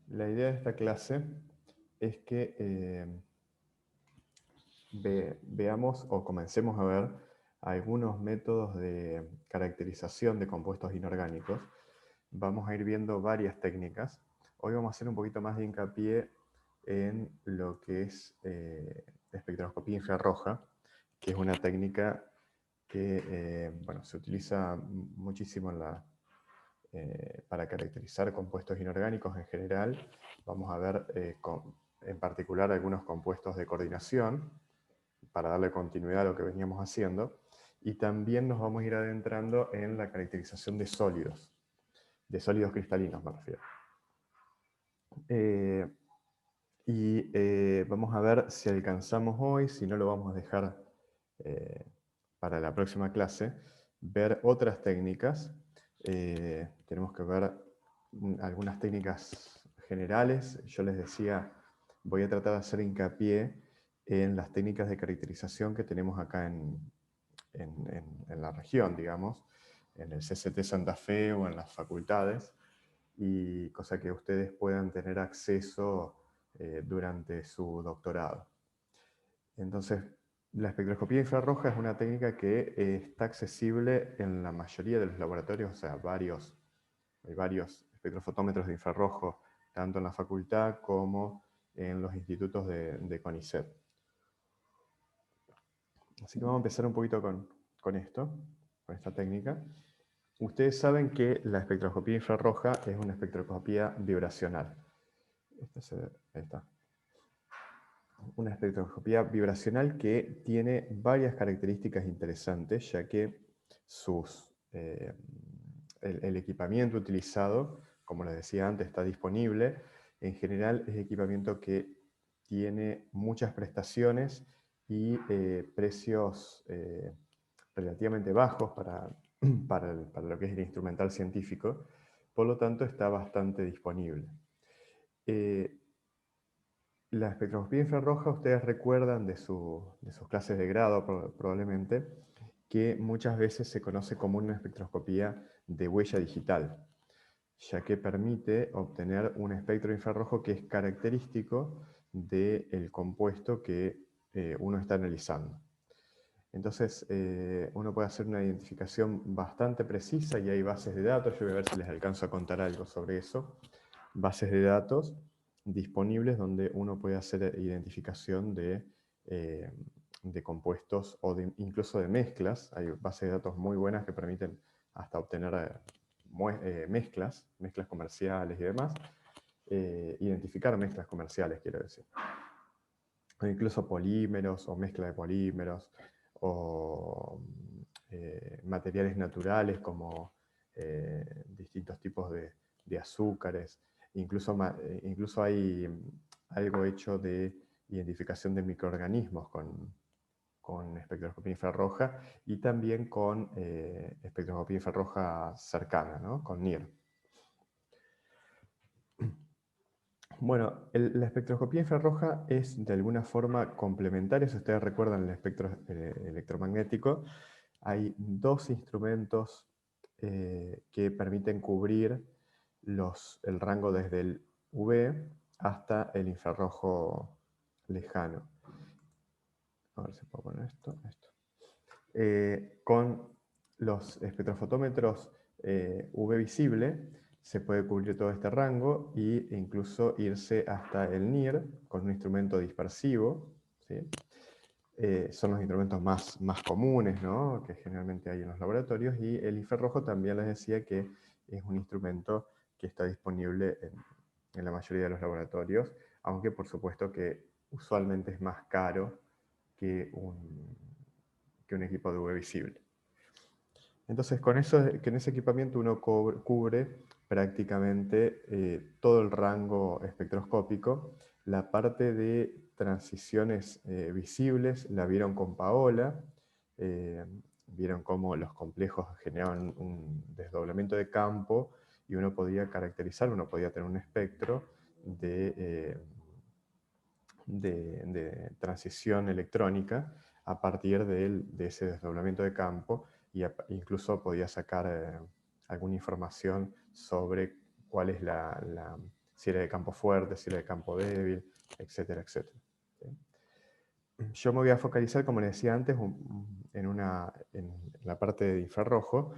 La idea de esta clase es que veamos o comencemos a ver algunos métodos de caracterización de compuestos inorgánicos. Vamos a ir viendo varias técnicas. Hoy vamos a hacer un poquito más de hincapié en lo que es espectroscopía infrarroja, que es una técnica que bueno, se utiliza muchísimo para caracterizar compuestos inorgánicos en general. Vamos a ver en particular algunos compuestos de coordinación para darle continuidad a lo que veníamos haciendo. Y también nos vamos a ir adentrando en la caracterización de sólidos cristalinos me refiero. Vamos a ver si alcanzamos hoy, si no lo vamos a dejar eh, para la próxima clase, ver otras técnicas. Tenemos que ver algunas técnicas generales. Yo les decía, voy a tratar de hacer hincapié en las técnicas de caracterización que tenemos acá en la región, digamos, en el CCT Santa Fe o en las facultades, y cosa que ustedes puedan tener acceso durante su doctorado. Entonces, la espectroscopía infrarroja es una técnica que está accesible en la mayoría de los laboratorios, o sea, hay varios espectrofotómetros de infrarrojo, tanto en la facultad como en los institutos de CONICET. Así que vamos a empezar un poquito con esto, con esta técnica. Ustedes saben que la espectroscopía infrarroja es una espectroscopía vibracional. Ahí está. Una espectroscopía vibracional que tiene varias características interesantes, ya que el equipamiento utilizado, como les decía antes, está disponible. En general es equipamiento que tiene muchas prestaciones y precios relativamente bajos para lo que es el instrumental científico. Por lo tanto, está bastante disponible. La espectroscopía infrarroja, ustedes recuerdan de sus clases de grado probablemente, que muchas veces se conoce como una espectroscopía de huella digital, ya que permite obtener un espectro infrarrojo que es característico del compuesto que uno está analizando. Entonces, uno puede hacer una identificación bastante precisa y hay bases de datos. Yo voy a ver si les alcanzo a contar algo sobre eso. Bases de datos disponibles donde uno puede hacer identificación de compuestos o incluso de mezclas. Hay bases de datos muy buenas que permiten hasta obtener mezclas comerciales y demás. Identificar mezclas comerciales, quiero decir. O incluso polímeros o mezcla de polímeros o materiales naturales como distintos tipos de azúcares. Incluso hay algo hecho de identificación de microorganismos con espectroscopía infrarroja y también con espectroscopía infrarroja cercana, ¿no? Con NIR. Bueno, la espectroscopía infrarroja es de alguna forma complementaria. Si ustedes recuerdan el espectro electromagnético, hay dos instrumentos que permiten cubrir el rango desde el UV hasta el infrarrojo lejano. A ver si puedo poner esto. Con los espectrofotómetros UV visible se puede cubrir todo este rango e incluso irse hasta el NIR con un instrumento dispersivo. ¿Sí? Son los instrumentos más comunes, ¿no? Que generalmente hay en los laboratorios, y el infrarrojo también les decía que es un instrumento que está disponible en la mayoría de los laboratorios, aunque por supuesto que usualmente es más caro que un equipo de UV visible. Entonces, con ese equipamiento uno cubre prácticamente todo el rango espectroscópico. La parte de transiciones visibles la vieron con Paola. Vieron cómo los complejos generaban un desdoblamiento de campo y uno podía caracterizar, uno podía tener un espectro de transición electrónica a partir de ese desdoblamiento de campo, y incluso podía sacar alguna información sobre cuál es si era de campo fuerte, si era de campo débil, etcétera, etcétera. ¿Sí? Yo me voy a focalizar, como les decía antes, en la parte de infrarrojo,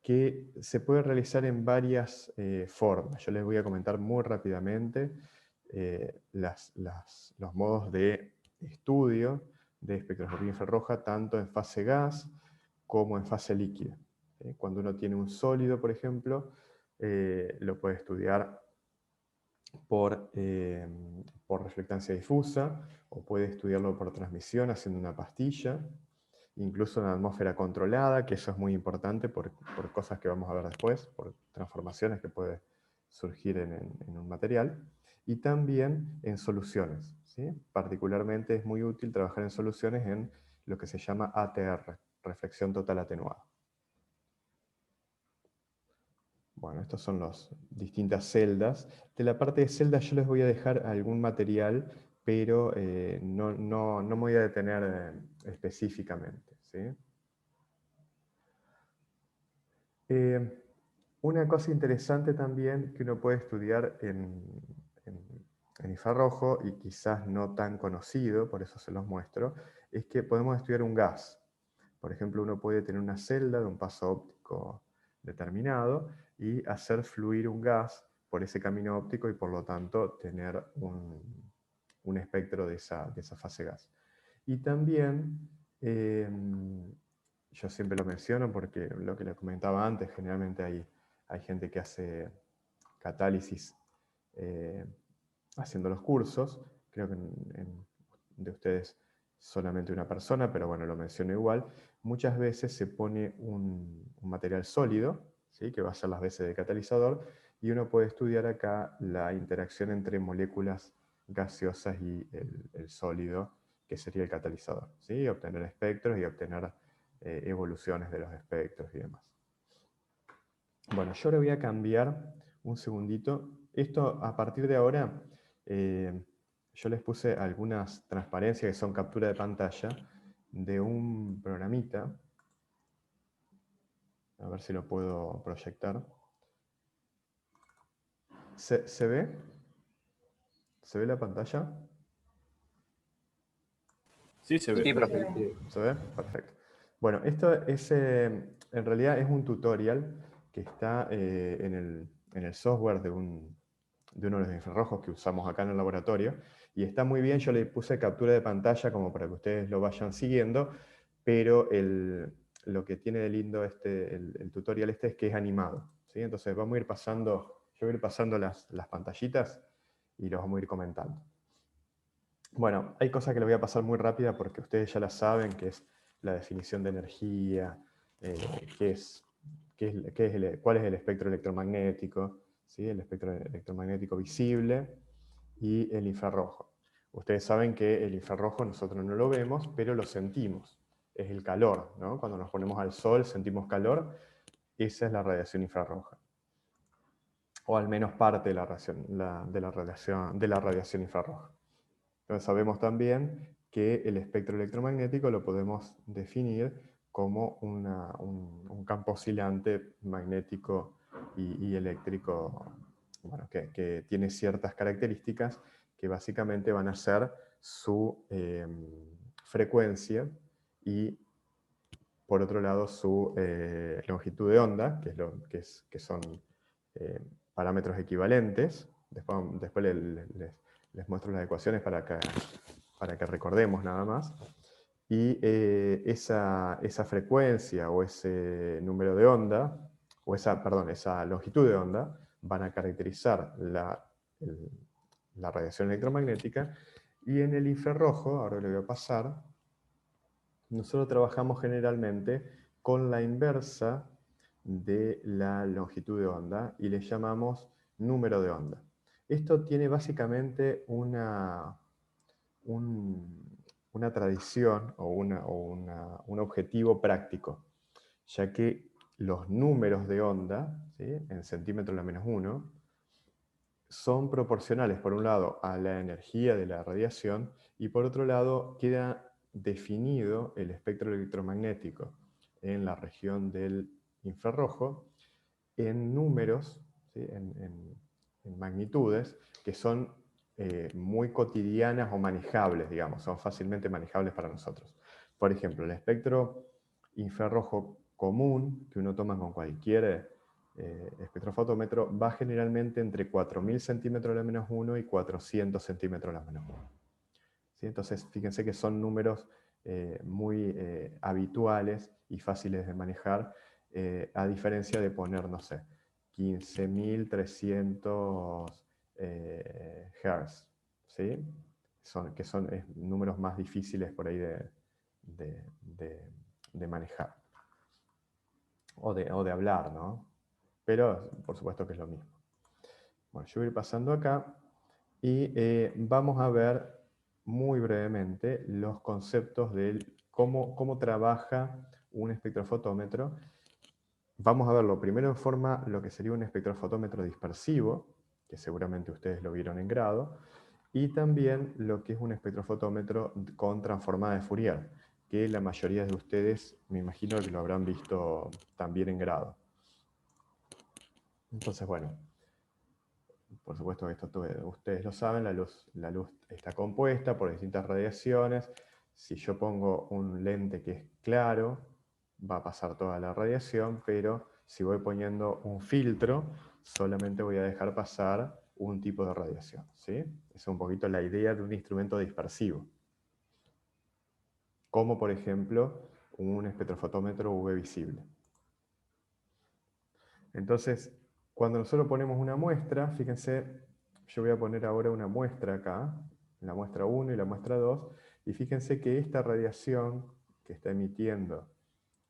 que se puede realizar en varias formas. Yo les voy a comentar muy rápidamente los modos de estudio de espectroscopía infrarroja, tanto en fase gas como en fase líquida. Cuando uno tiene un sólido, por ejemplo, lo puede estudiar por reflectancia difusa, o puede estudiarlo por transmisión haciendo una pastilla, incluso en atmósfera controlada, que eso es muy importante por cosas que vamos a ver después, por transformaciones que puede surgir en un material, y también en soluciones. ¿Sí? Particularmente es muy útil trabajar en soluciones en lo que se llama ATR, reflexión total atenuada. Bueno, estas son las distintas celdas. De la parte de celdas yo les voy a dejar algún material, pero no me voy a detener específicamente. ¿Sí? Una cosa interesante también que uno puede estudiar en infrarrojo, y quizás no tan conocido, por eso se los muestro, es que podemos estudiar un gas. Por ejemplo, uno puede tener una celda de un paso óptico determinado y hacer fluir un gas por ese camino óptico y por lo tanto tener un espectro de esa fase gas. Y también, yo siempre lo menciono porque lo que les comentaba antes, generalmente hay gente que hace catálisis haciendo los cursos. Creo que de ustedes solamente una persona, pero bueno, lo menciono igual. Muchas veces se pone un material sólido, ¿sí? Que va a ser las veces de catalizador, y uno puede estudiar acá la interacción entre moléculas gaseosas y el sólido, que sería el catalizador, ¿sí? Obtener espectros y obtener evoluciones de los espectros y demás. Bueno, yo ahora voy a cambiar un segundito. Esto, a partir de ahora, yo les puse algunas transparencias que son captura de pantalla de un programita. A ver si lo puedo proyectar. ¿Se ve? ¿Se ve la pantalla? Sí, se ve. Sí, profe. ¿Se ve? Perfecto. Bueno, esto es, en realidad es un tutorial que está en el software de uno de los infrarrojos que usamos acá en el laboratorio, y está muy bien. Yo le puse captura de pantalla como para que ustedes lo vayan siguiendo, pero lo que tiene de lindo el tutorial es que es animado, ¿sí? Entonces vamos a ir pasando, yo voy a ir pasando las pantallitas y los vamos a ir comentando. Bueno, hay cosas que les voy a pasar muy rápida porque ustedes ya las saben, que es la definición de energía, cuál es el espectro electromagnético, ¿sí? El espectro electromagnético visible y el infrarrojo. Ustedes saben que el infrarrojo nosotros no lo vemos, pero lo sentimos. Es el calor, ¿no? Cuando nos ponemos al sol sentimos calor. Esa es la radiación infrarroja. O al menos parte de la radiación infrarroja. Entonces sabemos también que el espectro electromagnético lo podemos definir como un campo oscilante magnético y eléctrico, bueno, que tiene ciertas características que básicamente van a ser su frecuencia y, por otro lado, su longitud de onda, que son parámetros equivalentes. Después les muestro las ecuaciones para que recordemos nada más. Y esa frecuencia o ese número de onda, o esa longitud de onda, van a caracterizar la radiación electromagnética. Y en el infrarrojo, ahora le voy a pasar, nosotros trabajamos generalmente con la inversa de la longitud de onda y le llamamos número de onda. Esto tiene básicamente una tradición o un objetivo práctico, ya que los números de onda, ¿sí? En centímetros a la menos 1, son proporcionales, por un lado, a la energía de la radiación, y por otro lado, queda definido el espectro electromagnético en la región del infrarrojo en números, ¿sí? magnitudes que son muy cotidianas o manejables, digamos, son fácilmente manejables para nosotros. Por ejemplo, el espectro infrarrojo común que uno toma con cualquier espectrofotómetro va generalmente entre 4000 centímetros a la menos 1 y 400 centímetros a la menos 1. ¿Sí? Entonces, fíjense que son números muy habituales y fáciles de manejar, a diferencia de poner, no sé, 15.300 Hz, ¿sí? Que son números más difíciles por ahí de manejar. O de hablar, ¿no? Pero por supuesto que es lo mismo. Bueno, yo voy a ir pasando acá y vamos a ver muy brevemente los conceptos de cómo trabaja un espectrofotómetro. Vamos a verlo primero en forma lo que sería un espectrofotómetro dispersivo, que seguramente ustedes lo vieron en grado, y también lo que es un espectrofotómetro con transformada de Fourier, que la mayoría de ustedes me imagino que lo habrán visto también en grado. Entonces, bueno, por supuesto que esto ustedes lo saben, la luz está compuesta por distintas radiaciones. Si yo pongo un lente que es claro, va a pasar toda la radiación, pero si voy poniendo un filtro, solamente voy a dejar pasar un tipo de radiación, ¿sí? Esa es un poquito la idea de un instrumento dispersivo. Como por ejemplo un espectrofotómetro UV visible. Entonces, cuando nosotros ponemos una muestra, fíjense, yo voy a poner ahora una muestra acá, la muestra 1 y la muestra 2, y fíjense que esta radiación que está emitiendo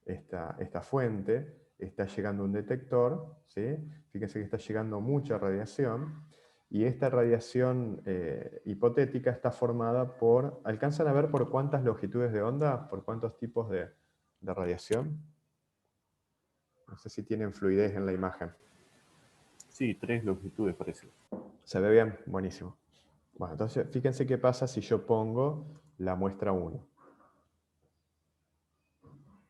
esta fuente está llegando a un detector, ¿sí? Fíjense que está llegando mucha radiación, y esta radiación hipotética está formada por, ¿alcanzan a ver por cuántas longitudes de onda? ¿Por cuántos tipos de radiación? No sé si tienen fluidez en la imagen. Sí, 3 longitudes parece. ¿Se ve bien? Buenísimo. Bueno, entonces fíjense qué pasa si yo pongo la muestra 1.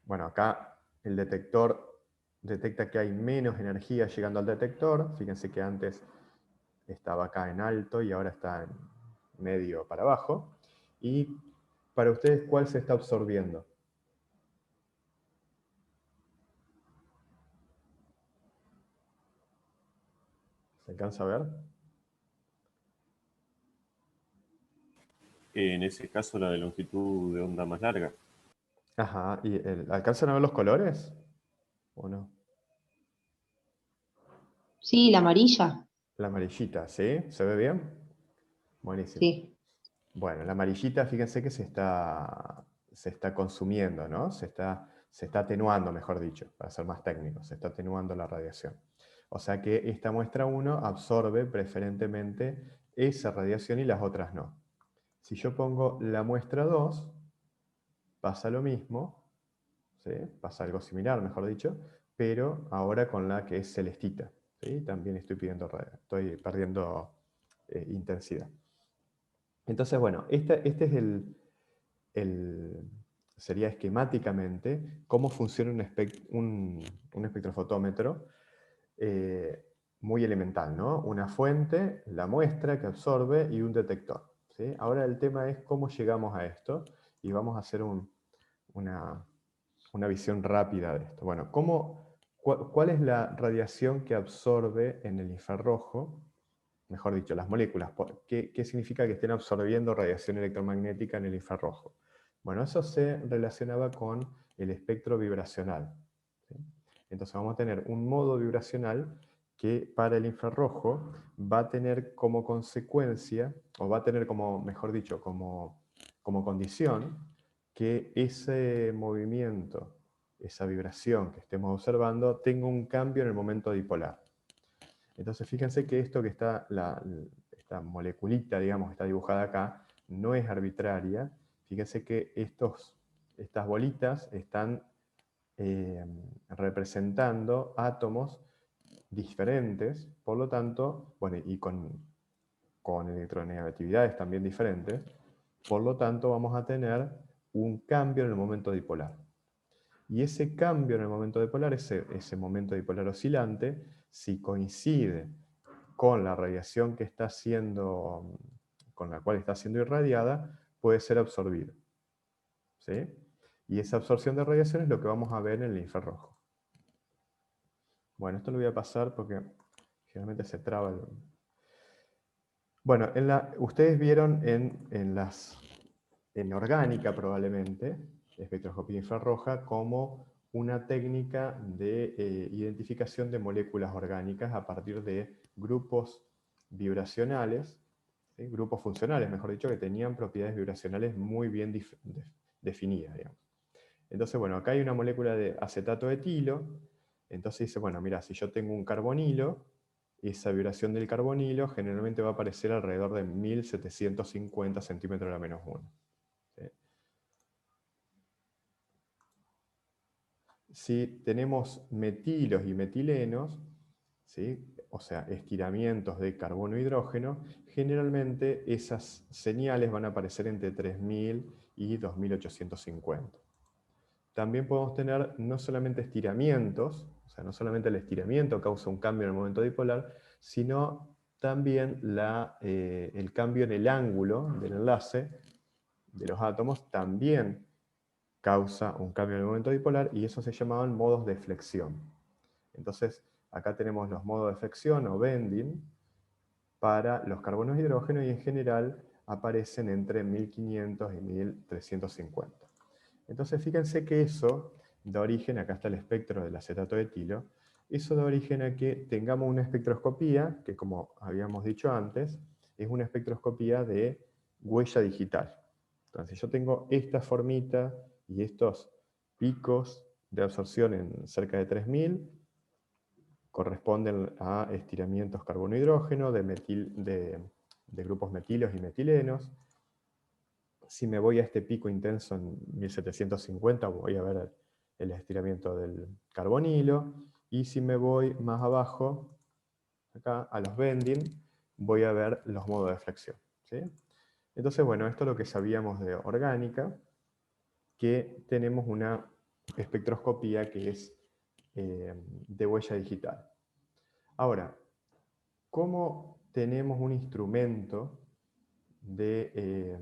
Bueno, acá el detector detecta que hay menos energía llegando al detector. Fíjense que antes estaba acá en alto y ahora está en medio para abajo. Y para ustedes, ¿cuál se está absorbiendo? ¿Se alcanza a ver? En ese caso, la de longitud de onda más larga. Ajá, ¿y alcanzan a ver los colores? ¿O no? Sí, la amarilla. La amarillita, ¿sí? ¿Se ve bien? Buenísimo. Sí. Bueno, la amarillita, fíjense que se está consumiendo, ¿no? Se está atenuando, mejor dicho, para ser más técnico, se está atenuando la radiación. O sea que esta muestra 1 absorbe preferentemente esa radiación y las otras no. Si yo pongo la muestra 2, pasa lo mismo, ¿sí? Pasa algo similar, mejor dicho, pero ahora con la que es celestita, ¿sí? También estoy perdiendo intensidad. Entonces, bueno, este es sería esquemáticamente cómo funciona un espectrofotómetro muy elemental, ¿no? Una fuente, la muestra que absorbe y un detector, ¿sí? Ahora el tema es cómo llegamos a esto y vamos a hacer una visión rápida de esto. Bueno, ¿cuál es la radiación que absorbe en el infrarrojo? Mejor dicho, las moléculas. ¿Qué significa que estén absorbiendo radiación electromagnética en el infrarrojo? Bueno, eso se relacionaba con el espectro vibracional, ¿sí? Entonces vamos a tener un modo vibracional que para el infrarrojo va a tener como consecuencia, o va a tener como, mejor dicho, como condición, que ese movimiento, esa vibración que estemos observando, tenga un cambio en el momento dipolar. Entonces fíjense que esto que está, esta moleculita, digamos, que está dibujada acá, no es arbitraria. Fíjense que estas bolitas están representando átomos diferentes, por lo tanto, bueno, y con electronegatividades también diferentes, por lo tanto vamos a tener un cambio en el momento dipolar. Y ese cambio en el momento dipolar, ese momento dipolar oscilante, si coincide con la radiación que está con la cual está siendo irradiada, puede ser absorbido. ¿Sí? Y esa absorción de radiación es lo que vamos a ver en el infrarrojo. Bueno, esto lo voy a pasar porque generalmente se traba el... Bueno, ustedes vieron en orgánica probablemente, espectroscopía infrarroja, como una técnica de identificación de moléculas orgánicas a partir de grupos vibracionales, ¿sí? Grupos funcionales, mejor dicho, que tenían propiedades vibracionales muy bien definidas, digamos. Entonces, bueno, acá hay una molécula de acetato de etilo. Entonces dice, bueno, mira, si yo tengo un carbonilo, esa vibración del carbonilo generalmente va a aparecer alrededor de 1750 centímetros a la menos 1. ¿Sí? Si tenemos metilos y metilenos, ¿sí? O sea, estiramientos de carbono e hidrógeno, generalmente esas señales van a aparecer entre 3000 y 2850. También podemos tener no solamente estiramientos, o sea, no solamente el estiramiento causa un cambio en el momento dipolar, sino también el cambio en el ángulo del enlace de los átomos también causa un cambio en el momento dipolar, y eso se llamaban modos de flexión. Entonces, acá tenemos los modos de flexión o bending para los carbonos de hidrógeno, y en general aparecen entre 1500 y 1350. Entonces fíjense que eso da origen, acá está el espectro del acetato de etilo, eso da origen a que tengamos una espectroscopía, que como habíamos dicho antes, es una espectroscopía de huella digital. Entonces yo tengo esta formita y estos picos de absorción en cerca de 3000, corresponden a estiramientos carbono-hidrógeno de grupos metilos y metilenos. Si me voy a este pico intenso en 1750, voy a ver el estiramiento del carbonilo. Y si me voy más abajo, acá, a los bending, voy a ver los modos de flexión. ¿Sí? Entonces, bueno, esto es lo que sabíamos de orgánica, que tenemos una espectroscopía que es de huella digital. Ahora, ¿cómo tenemos un instrumento de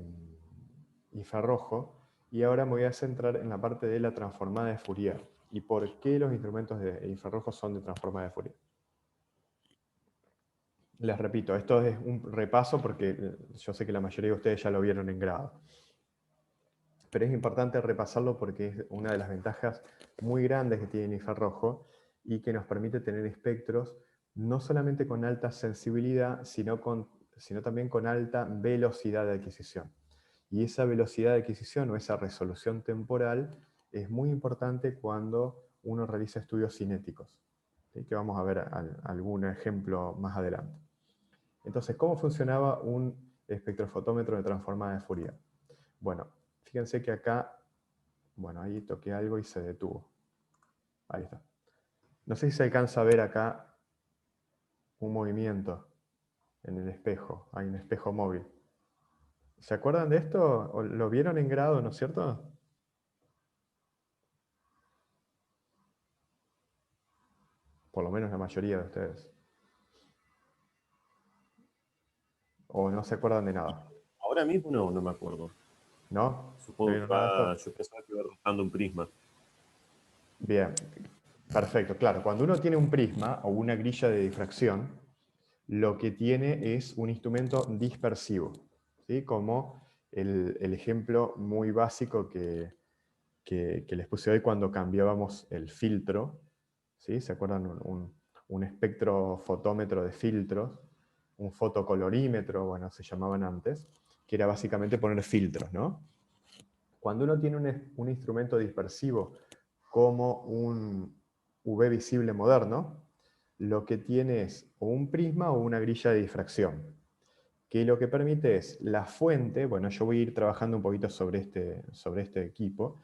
infrarrojo? Y ahora me voy a centrar en la parte de la transformada de Fourier. ¿Y por qué los instrumentos de infrarrojo son de transformada de Fourier? Les repito, esto es un repaso porque yo sé que la mayoría de ustedes ya lo vieron en grado. Pero es importante repasarlo porque es una de las ventajas muy grandes que tiene el infrarrojo y que nos permite tener espectros no solamente con alta sensibilidad, sino también con alta velocidad de adquisición. Y esa velocidad de adquisición o esa resolución temporal es muy importante cuando uno realiza estudios cinéticos, ¿sí? Que vamos a ver algún ejemplo más adelante. Entonces, ¿cómo funcionaba un espectrofotómetro de transformada de Fourier? Bueno, fíjense que acá, bueno, ahí toqué algo y se detuvo. Ahí está. No sé si se alcanza a ver acá un movimiento en el espejo. Hay un espejo móvil. ¿Se acuerdan de esto? ¿O lo vieron en grado, no es cierto? Por lo menos la mayoría de ustedes. ¿O no se acuerdan de nada? Ahora mismo no me acuerdo. ¿No? ¿No Supongo que vieron nada de esto? yo pensaba que iba rotando un prisma. Bien, perfecto. Claro, cuando uno tiene un prisma o una grilla de difracción, lo que tiene es un instrumento dispersivo, ¿sí? Como el ejemplo muy básico que les puse hoy cuando cambiábamos el filtro, ¿sí? ¿Se acuerdan? Un espectrofotómetro de filtros, un fotocolorímetro, bueno, se llamaban antes, que era básicamente poner filtros, ¿no? Cuando uno tiene un instrumento dispersivo como un UV visible moderno, lo que tiene es o un prisma o una grilla de difracción, que lo que permite es la fuente. Bueno, yo voy a ir trabajando un poquito sobre este equipo,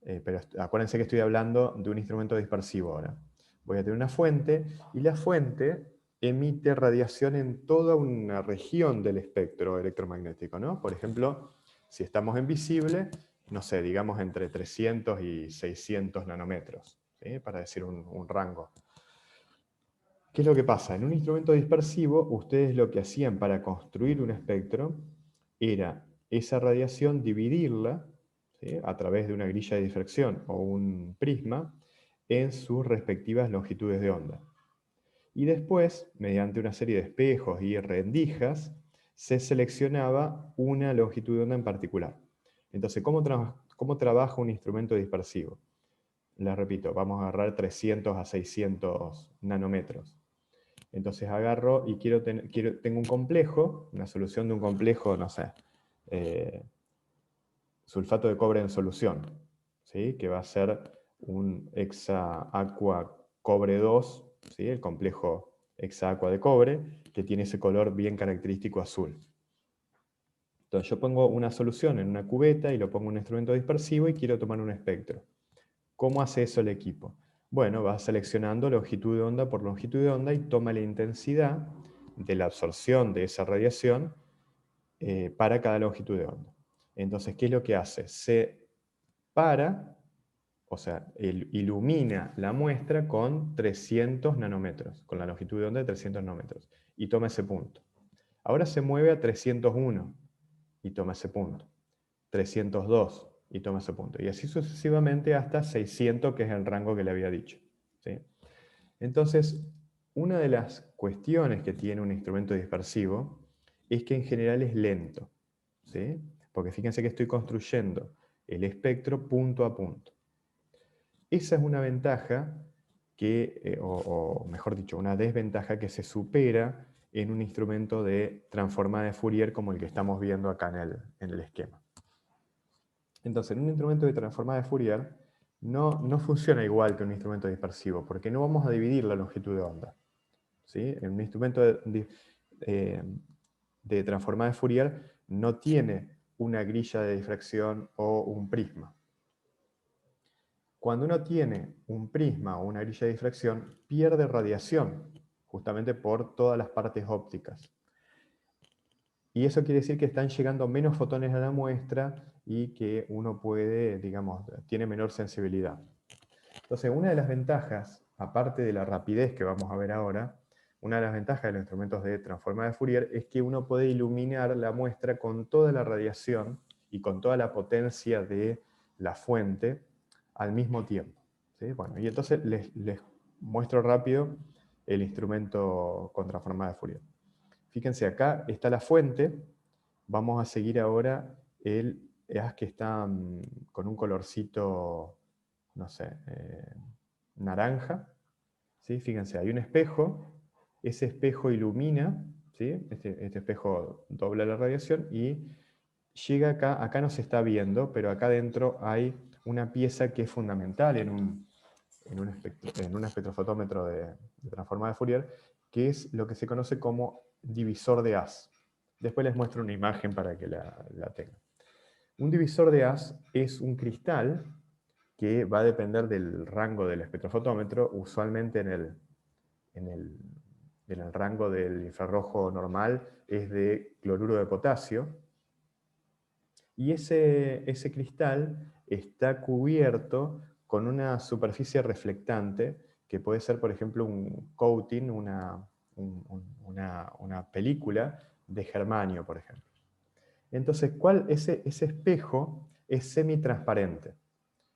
pero acuérdense que estoy hablando de un instrumento dispersivo ahora. Voy a tener una fuente, y la fuente emite radiación en toda una región del espectro electromagnético, ¿no? Por ejemplo, si estamos en visible, no sé, digamos entre 300 y 600 nanómetros, ¿sí? Para decir un rango. ¿Qué es lo que pasa? En un instrumento dispersivo, ustedes lo que hacían para construir un espectro era esa radiación dividirla, ¿sí?, a través de una grilla de difracción o un prisma en sus respectivas longitudes de onda. Y después, mediante una serie de espejos y rendijas, se seleccionaba una longitud de onda en particular. Entonces, ¿cómo trabaja un instrumento dispersivo? Les repito, vamos a agarrar 300 a 600 nanómetros. Entonces agarro y tengo un complejo, una solución de un complejo, no sé, sulfato de cobre en solución, ¿sí?, que va a ser un hexa-aqua cobre 2, ¿sí?, el complejo hexa-aqua de cobre, que tiene ese color bien característico azul. Entonces yo pongo una solución en una cubeta y lo pongo en un instrumento dispersivo y quiero tomar un espectro. ¿Cómo hace eso el equipo? Bueno, va seleccionando longitud de onda por longitud de onda y toma la intensidad de la absorción de esa radiación para cada longitud de onda. Entonces, ¿qué es lo que hace? Se para, o sea, ilumina la muestra con 300 nanómetros, con la longitud de onda de 300 nanómetros, y toma ese punto. Ahora se mueve a 301 y toma ese punto. 302 y toma ese punto. Y así sucesivamente hasta 600, que es el rango que le había dicho, ¿sí? Entonces, una de las cuestiones que tiene un instrumento dispersivo es que en general es lento, ¿sí? Porque fíjense que estoy construyendo el espectro punto a punto. Esa es una ventaja o mejor dicho, una desventaja que se supera en un instrumento de transformada de Fourier como el que estamos viendo acá en el esquema. Entonces, en un instrumento de transformada de Fourier no funciona igual que un instrumento dispersivo, porque no vamos a dividir la longitud de onda, ¿sí? En un instrumento de transformada de Fourier no tiene una grilla de difracción o un prisma. Cuando uno tiene un prisma o una grilla de difracción, pierde radiación, justamente por todas las partes ópticas. Y eso quiere decir que están llegando menos fotones a la muestra y que uno puede, digamos, tiene menor sensibilidad. Entonces, una de las ventajas, aparte de la rapidez que vamos a ver ahora, una de las ventajas de los instrumentos de transformada de Fourier es que uno puede iluminar la muestra con toda la radiación y con toda la potencia de la fuente al mismo tiempo, ¿sí? Bueno, y entonces les muestro rápido el instrumento con transformada de Fourier. Fíjense, acá está la fuente. Vamos a seguir ahora el haz que está con un colorcito, no sé, naranja, ¿sí? Fíjense, hay un espejo, ese espejo ilumina, ¿sí? Este espejo dobla la radiación y llega acá no se está viendo, pero acá adentro hay una pieza que es fundamental en un espectrofotómetro de transformada de Fourier, que es lo que se conoce como divisor de haz. Después les muestro una imagen para que la tengan. Un divisor de haz es un cristal que va a depender del rango del espectrofotómetro, usualmente en el rango del infrarrojo normal es de cloruro de potasio, y ese cristal está cubierto con una superficie reflectante, que puede ser, por ejemplo, un coating, una película de germanio, por ejemplo. Entonces, ese espejo es semitransparente.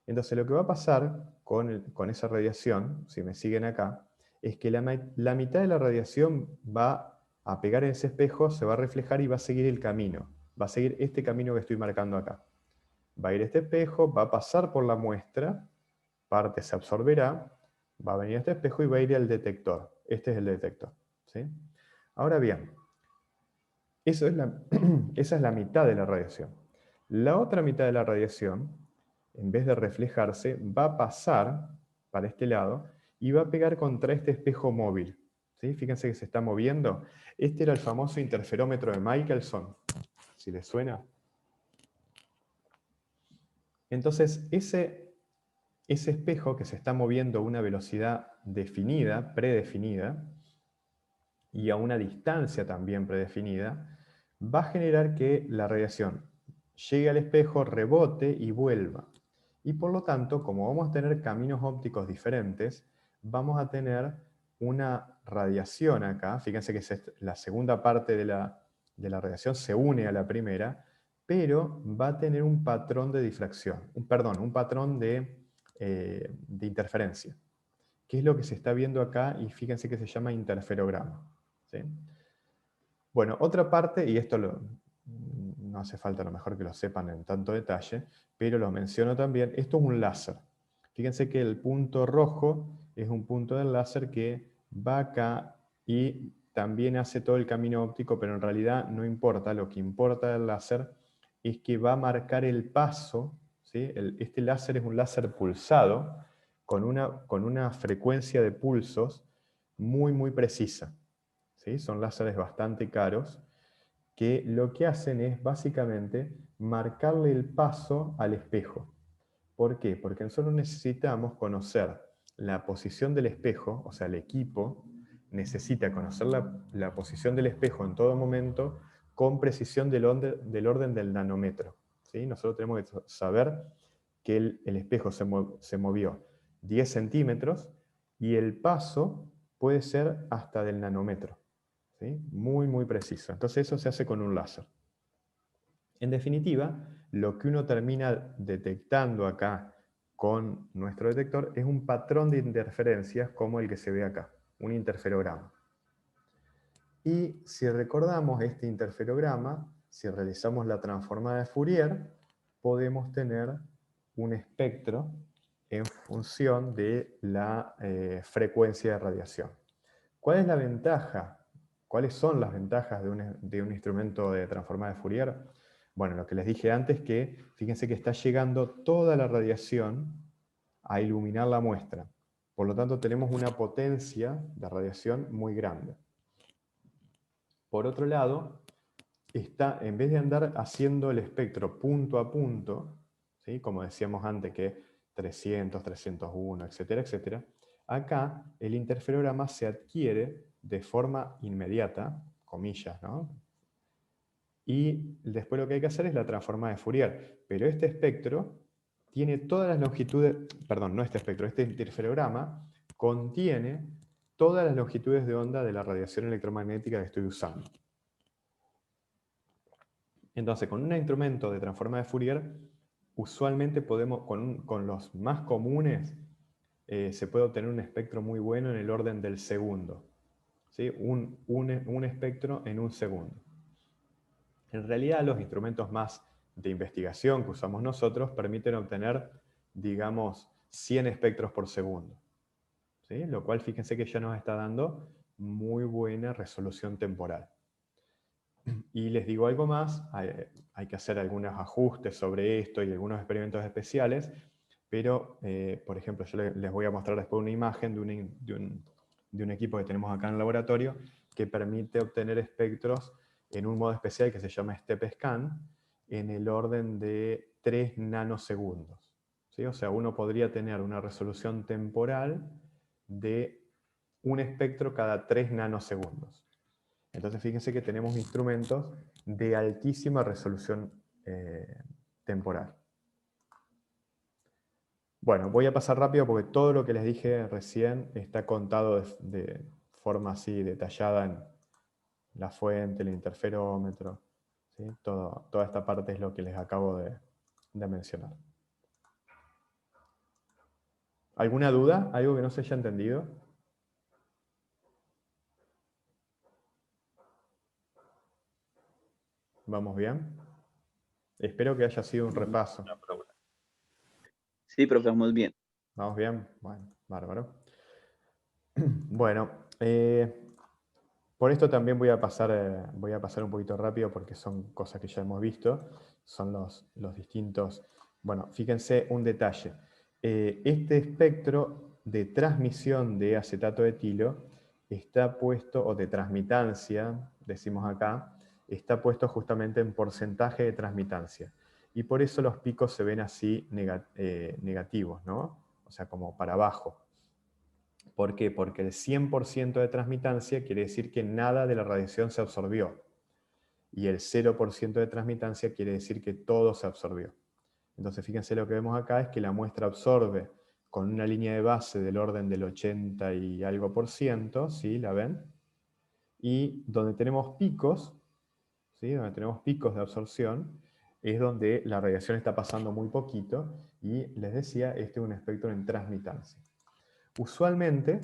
Entonces, lo que va a pasar con esa radiación, si me siguen acá, es que la mitad de la radiación va a pegar en ese espejo, se va a reflejar y va a seguir el camino. Va a seguir este camino que estoy marcando acá. Va a ir este espejo, va a pasar por la muestra, parte se absorberá, va a venir este espejo y va a ir al detector. Este es el detector, ¿sí? Ahora bien, esa es la mitad de la radiación. La otra mitad de la radiación, en vez de reflejarse, va a pasar para este lado y va a pegar contra este espejo móvil, ¿sí? Fíjense que se está moviendo. Este era el famoso interferómetro de Michelson, si les suena. Entonces, ese espejo que se está moviendo a una velocidad definida, predefinida, y a una distancia también predefinida, va a generar que la radiación llegue al espejo, rebote y vuelva. Y por lo tanto, como vamos a tener caminos ópticos diferentes, vamos a tener una radiación acá, fíjense que es la segunda parte de la radiación se une a la primera, pero va a tener un patrón de difracción, un patrón de interferencia, que es lo que se está viendo acá, y fíjense que se llama interferograma. ¿Sí? Bueno, otra parte, y esto no hace falta a lo mejor que lo sepan en tanto detalle, pero lo menciono también, esto es un láser. Fíjense que el punto rojo es un punto del láser que va acá y también hace todo el camino óptico, pero en realidad no importa, lo que importa del láser es que va a marcar el paso, ¿sí? Este láser es un láser pulsado con una frecuencia de pulsos muy, muy precisa. ¿Sí? Son láseres bastante caros, que lo que hacen es básicamente marcarle el paso al espejo. ¿Por qué? Porque nosotros necesitamos conocer la posición del espejo, o sea, el equipo necesita conocer la posición del espejo en todo momento con precisión del orden del nanómetro. ¿Sí? Nosotros tenemos que saber que el espejo se movió 10 centímetros y el paso puede ser hasta del nanómetro. ¿Sí? Muy, muy preciso. Entonces eso se hace con un láser. En definitiva, lo que uno termina detectando acá con nuestro detector es un patrón de interferencias como el que se ve acá, un interferograma. Y si recordamos este interferograma, si realizamos la transformada de Fourier, podemos tener un espectro en función de la frecuencia de radiación. ¿Cuál es la ventaja? ¿Cuáles son las ventajas de un instrumento de transformada de Fourier? Bueno, lo que les dije antes, que fíjense que está llegando toda la radiación a iluminar la muestra. Por lo tanto, tenemos una potencia de radiación muy grande. Por otro lado, en vez de andar haciendo el espectro punto a punto, ¿sí? Como decíamos antes, que 300, 301, etcétera, etcétera, acá el interferograma se adquiere de forma inmediata, comillas, ¿no? Y después lo que hay que hacer es la transformada de Fourier. Pero este espectro tiene todas las longitudes, perdón, no este espectro, este interferograma contiene todas las longitudes de onda de la radiación electromagnética que estoy usando. Entonces, con un instrumento de transformada de Fourier, usualmente podemos, con los más comunes, se puede obtener un espectro muy bueno en el orden del segundo. ¿Sí? Un espectro en un segundo. En realidad, los instrumentos más de investigación que usamos nosotros permiten obtener, digamos, 100 espectros por segundo. ¿Sí? Lo cual, fíjense que ya nos está dando muy buena resolución temporal. Y les digo algo más, hay que hacer algunos ajustes sobre esto y algunos experimentos especiales, pero, por ejemplo, yo les voy a mostrar después una imagen de un equipo que tenemos acá en el laboratorio que permite obtener espectros en un modo especial que se llama Step Scan en el orden de 3 nanosegundos. ¿Sí? O sea, uno podría tener una resolución temporal de un espectro cada 3 nanosegundos. Entonces fíjense que tenemos instrumentos de altísima resolución temporal. Bueno, voy a pasar rápido porque todo lo que les dije recién está contado de forma así detallada en la fuente, el interferómetro. ¿Sí? Toda esta parte es lo que les acabo de mencionar. ¿Alguna duda? ¿Algo que no se haya entendido? ¿Vamos bien? Espero que haya sido un repaso. Sí, profe, vamos bien. ¿Vamos bien? Bueno, bárbaro. Bueno, por esto también voy a pasar un poquito rápido porque son cosas que ya hemos visto. Son los distintos... Bueno, fíjense un detalle. Este espectro de transmisión de acetato de etilo está puesto, o de transmitancia, decimos acá, está puesto justamente en porcentaje de transmitancia. Y por eso los picos se ven así negativos, ¿no? O sea, como para abajo. ¿Por qué? Porque el 100% de transmitancia quiere decir que nada de la radiación se absorbió. Y el 0% de transmitancia quiere decir que todo se absorbió. Entonces, fíjense lo que vemos acá es que la muestra absorbe con una línea de base del orden del 80 y algo por ciento, ¿sí? ¿La ven? Y donde tenemos picos, ¿sí? Donde tenemos picos de absorción, es donde la radiación está pasando muy poquito, y les decía, este es un espectro en transmitancia. Usualmente,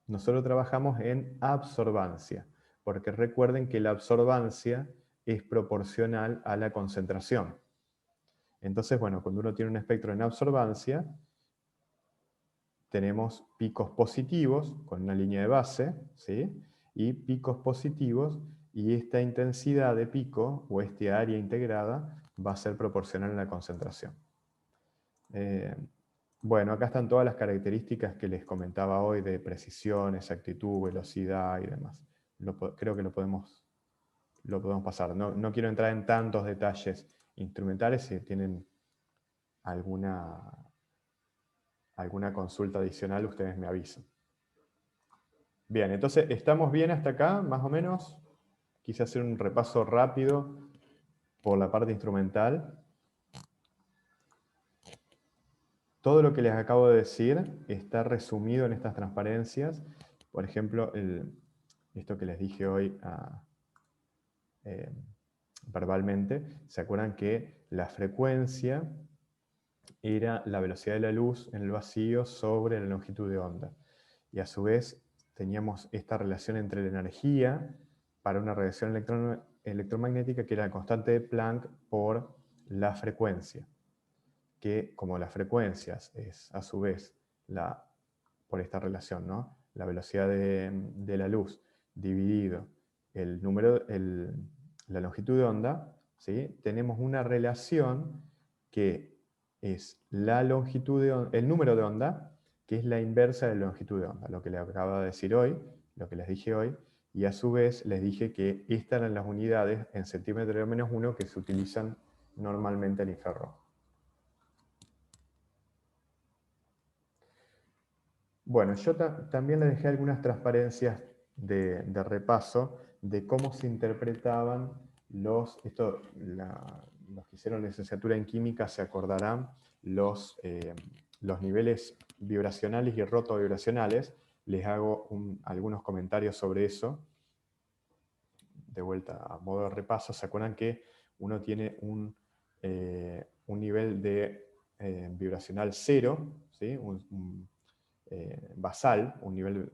nosotros trabajamos en absorbancia, porque recuerden que la absorbancia es proporcional a la concentración. Entonces, bueno, cuando uno tiene un espectro en absorbancia, tenemos picos positivos con una línea de base, ¿sí? Y picos positivos, y esta intensidad de pico, o este área integrada, va a ser proporcional a la concentración. Bueno, acá están todas las características que les comentaba hoy de precisión, exactitud, velocidad y demás. Creo que lo podemos pasar. No quiero entrar en tantos detalles instrumentales. Si tienen alguna consulta adicional, ustedes me avisan. Bien, entonces, ¿estamos bien hasta acá, más o menos? Quise hacer un repaso rápido por la parte instrumental. Todo lo que les acabo de decir está resumido en estas transparencias. Por ejemplo, esto que les dije hoy verbalmente, ¿se acuerdan que la frecuencia era la velocidad de la luz en el vacío sobre la longitud de onda? Y a su vez teníamos esta relación entre la energía para una radiación electromagnética, que era la constante de Planck por la frecuencia, que como las frecuencias es a su vez por esta relación, ¿no? La velocidad de la luz dividido la longitud de onda, ¿sí? Tenemos una relación que es el número de onda, que es la inversa de la longitud de onda, lo que les acabo de decir hoy, lo que les dije hoy, y a su vez les dije que estas eran las unidades en centímetro de -1 que se utilizan normalmente en infrarrojo. Bueno, yo también les dejé algunas transparencias de repaso de cómo se interpretaban los que hicieron licenciatura en química se acordarán, los niveles vibracionales y rotovibracionales. Les hago algunos comentarios sobre eso. De vuelta a modo de repaso, ¿se acuerdan que uno tiene un nivel de vibracional 0, ¿sí? Basal, un nivel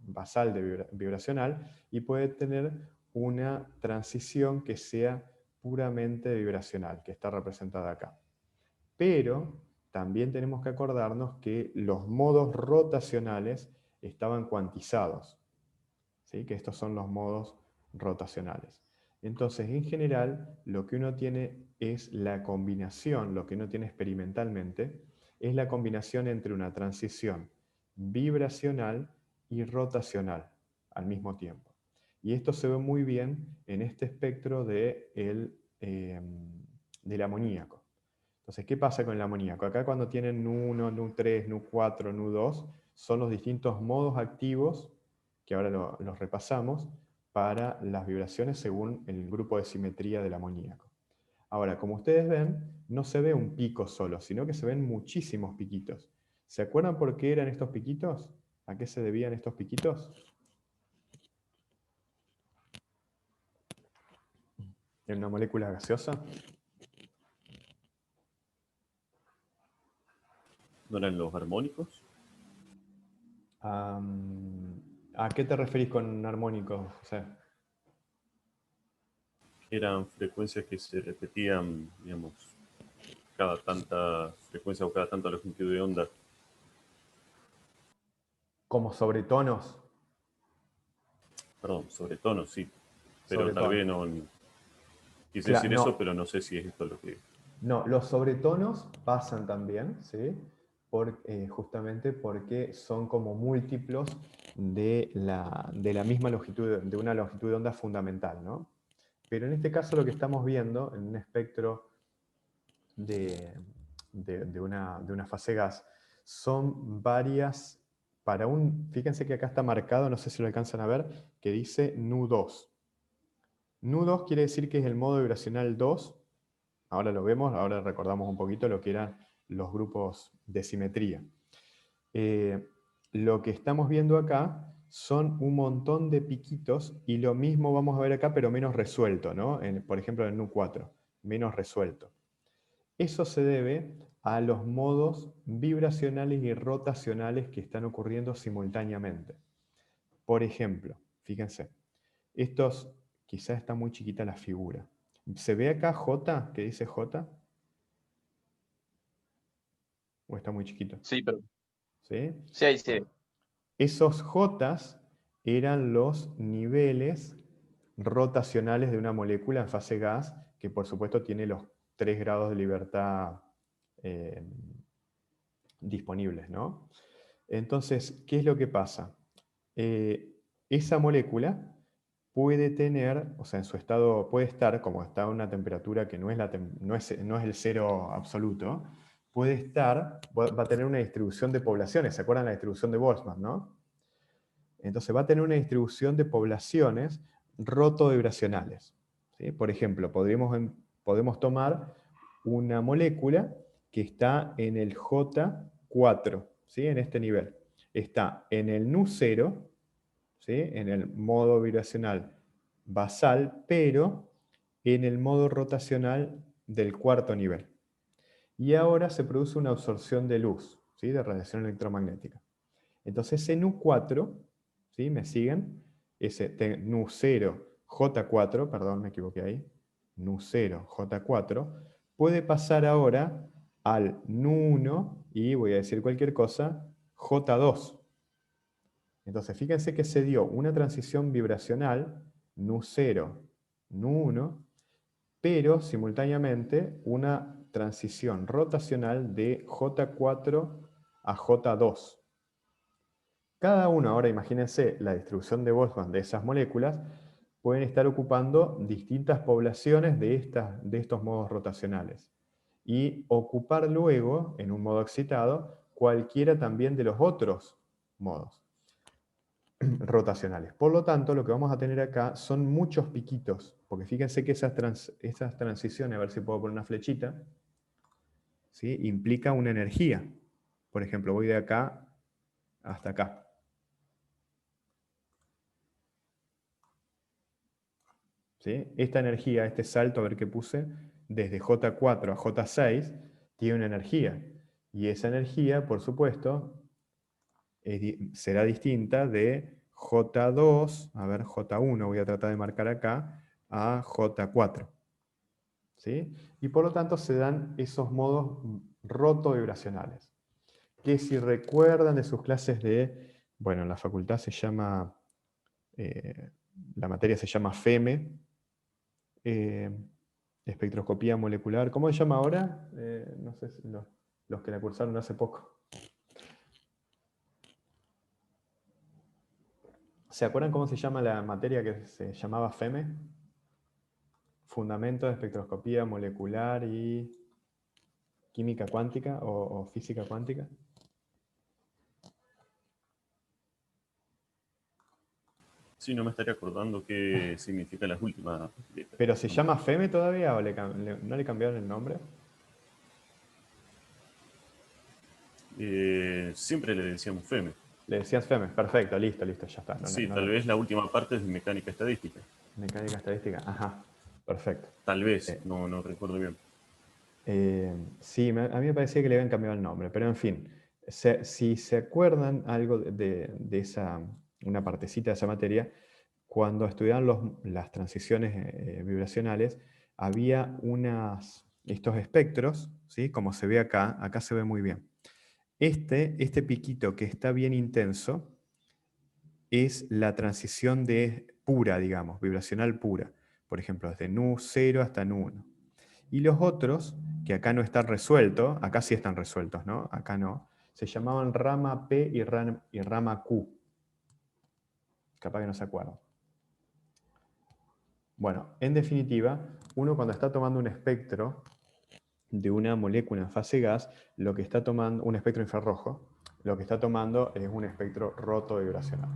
basal de vibracional, y puede tener una transición que sea puramente vibracional, que está representada acá. Pero también tenemos que acordarnos que los modos rotacionales estaban cuantizados, ¿sí? Que estos son los modos rotacionales. Entonces, en general, lo que uno tiene es la combinación, lo que uno tiene experimentalmente, es la combinación entre una transición vibracional y rotacional al mismo tiempo. Y esto se ve muy bien en este espectro del amoníaco. Entonces, ¿qué pasa con el amoníaco? Acá cuando tienen Nu1, Nu3, Nu4, Nu2, son los distintos modos activos, que ahora los repasamos, para las vibraciones según el grupo de simetría del amoníaco. Ahora, como ustedes ven, no se ve un pico solo, sino que se ven muchísimos piquitos. ¿Se acuerdan por qué eran estos piquitos? ¿A qué se debían estos piquitos? ¿En una molécula gaseosa? ¿No eran los armónicos? ¿A qué te referís con armónicos, José? Eran frecuencias que se repetían, digamos, cada tanta frecuencia o cada tanta longitud de onda. ¿Como sobretonos? Perdón, sobre tonos, sí. Pero tal Sobretonos. vez no quise decir No, eso, pero no sé si es esto lo que... no, los sobretonos pasan también, ¿sí? Justamente porque son como múltiplos de la misma longitud, de una longitud de onda fundamental, ¿no? Pero en este caso lo que estamos viendo en un espectro de una fase gas son varias, fíjense que acá está marcado, no sé si lo alcanzan a ver, que dice Nu2. Nu2 quiere decir que es el modo vibracional 2. Ahora lo vemos, ahora recordamos un poquito lo que eran los grupos de simetría. lo que estamos viendo acá son un montón de piquitos y lo mismo vamos a ver acá, pero menos resuelto, ¿no? Por ejemplo, en el NU4, menos resuelto. Eso se debe a los modos vibracionales y rotacionales que están ocurriendo simultáneamente. Por ejemplo, fíjense, estos, quizás está muy chiquita la figura. ¿Se ve acá J? ¿Qué dice J? ¿O está muy chiquito? Sí, pero ¿Sí? sí, ahí sí. Esos J's eran los niveles rotacionales de una molécula en fase gas, que por supuesto tiene los 3 grados de libertad disponibles, ¿no? Entonces, ¿qué es lo que pasa? Esa molécula puede tener, o sea, en su estado, puede estar, como está a una temperatura que no es el cero absoluto, puede estar, va a tener una distribución de poblaciones. ¿Se acuerdan la distribución de Boltzmann, no? Entonces va a tener una distribución de poblaciones rotovibracionales, ¿sí? Por ejemplo, podemos tomar una molécula que está en el J4, ¿sí? En este nivel. Está en el Nu0, ¿sí? En el modo vibracional basal, pero en el modo rotacional del cuarto nivel. Y ahora se produce una absorción de luz, ¿sí? De radiación electromagnética. Entonces ese Nu4, ¿sí? ¿Me siguen? Ese Nu0, J4, perdón, me equivoqué ahí, Nu0, J4, puede pasar ahora al Nu1 y, voy a decir cualquier cosa, J2. Entonces fíjense que se dio una transición vibracional, Nu0, Nu1, pero simultáneamente una transición rotacional de J4 a J2. Cada uno, ahora imagínense la distribución de Boltzmann de esas moléculas, pueden estar ocupando distintas poblaciones de estos modos rotacionales y ocupar luego, en un modo excitado, cualquiera también de los otros modos rotacionales. Por lo tanto, lo que vamos a tener acá son muchos piquitos, porque fíjense que esas transiciones, a ver si puedo poner una flechita, ¿sí? Implica una energía. Por ejemplo, voy de acá hasta acá. ¿Sí? Esta energía, este salto, a ver qué puse, desde J4 a J6, tiene una energía. Y esa energía, por supuesto, será distinta de J2, a ver, J1 voy a tratar de marcar acá, a J4. ¿Sí? Y por lo tanto se dan esos modos rotovibracionales. Que si recuerdan de sus clases bueno, en la facultad se llama, la materia se llama FEME, espectroscopía molecular. ¿Cómo se llama ahora? No sé si los que la cursaron hace poco. ¿Se acuerdan cómo se llama la materia que se llamaba FEME? Fundamentos de espectroscopía molecular y química cuántica o física cuántica. Sí, no me estaría acordando qué significan las últimas letras. ¿Pero se llama FEME todavía o no le cambiaron el nombre? Siempre le decíamos FEME. Le decías FEME, perfecto, listo, ya está. Sí, tal vez la última parte es de mecánica estadística. Mecánica estadística, ajá, perfecto. Tal vez, no recuerdo bien. Sí, a mí me parecía que le habían cambiado el nombre, pero en fin, si se acuerdan algo de una partecita de esa materia, cuando estudiaban las transiciones vibracionales, había estos espectros, ¿sí? Como se ve acá se ve muy bien. Este piquito que está bien intenso es la transición pura, digamos, vibracional pura. Por ejemplo, desde Nu0 hasta Nu1. Y los otros, que acá no están resueltos, acá sí están resueltos, ¿no? Acá no, se llamaban rama P y rama Q. Capaz que no se acuerdan. Bueno, en definitiva, uno cuando está tomando un espectro de una molécula en fase gas, lo que está tomando, un espectro infrarrojo, lo que está tomando es un espectro rotovibracional.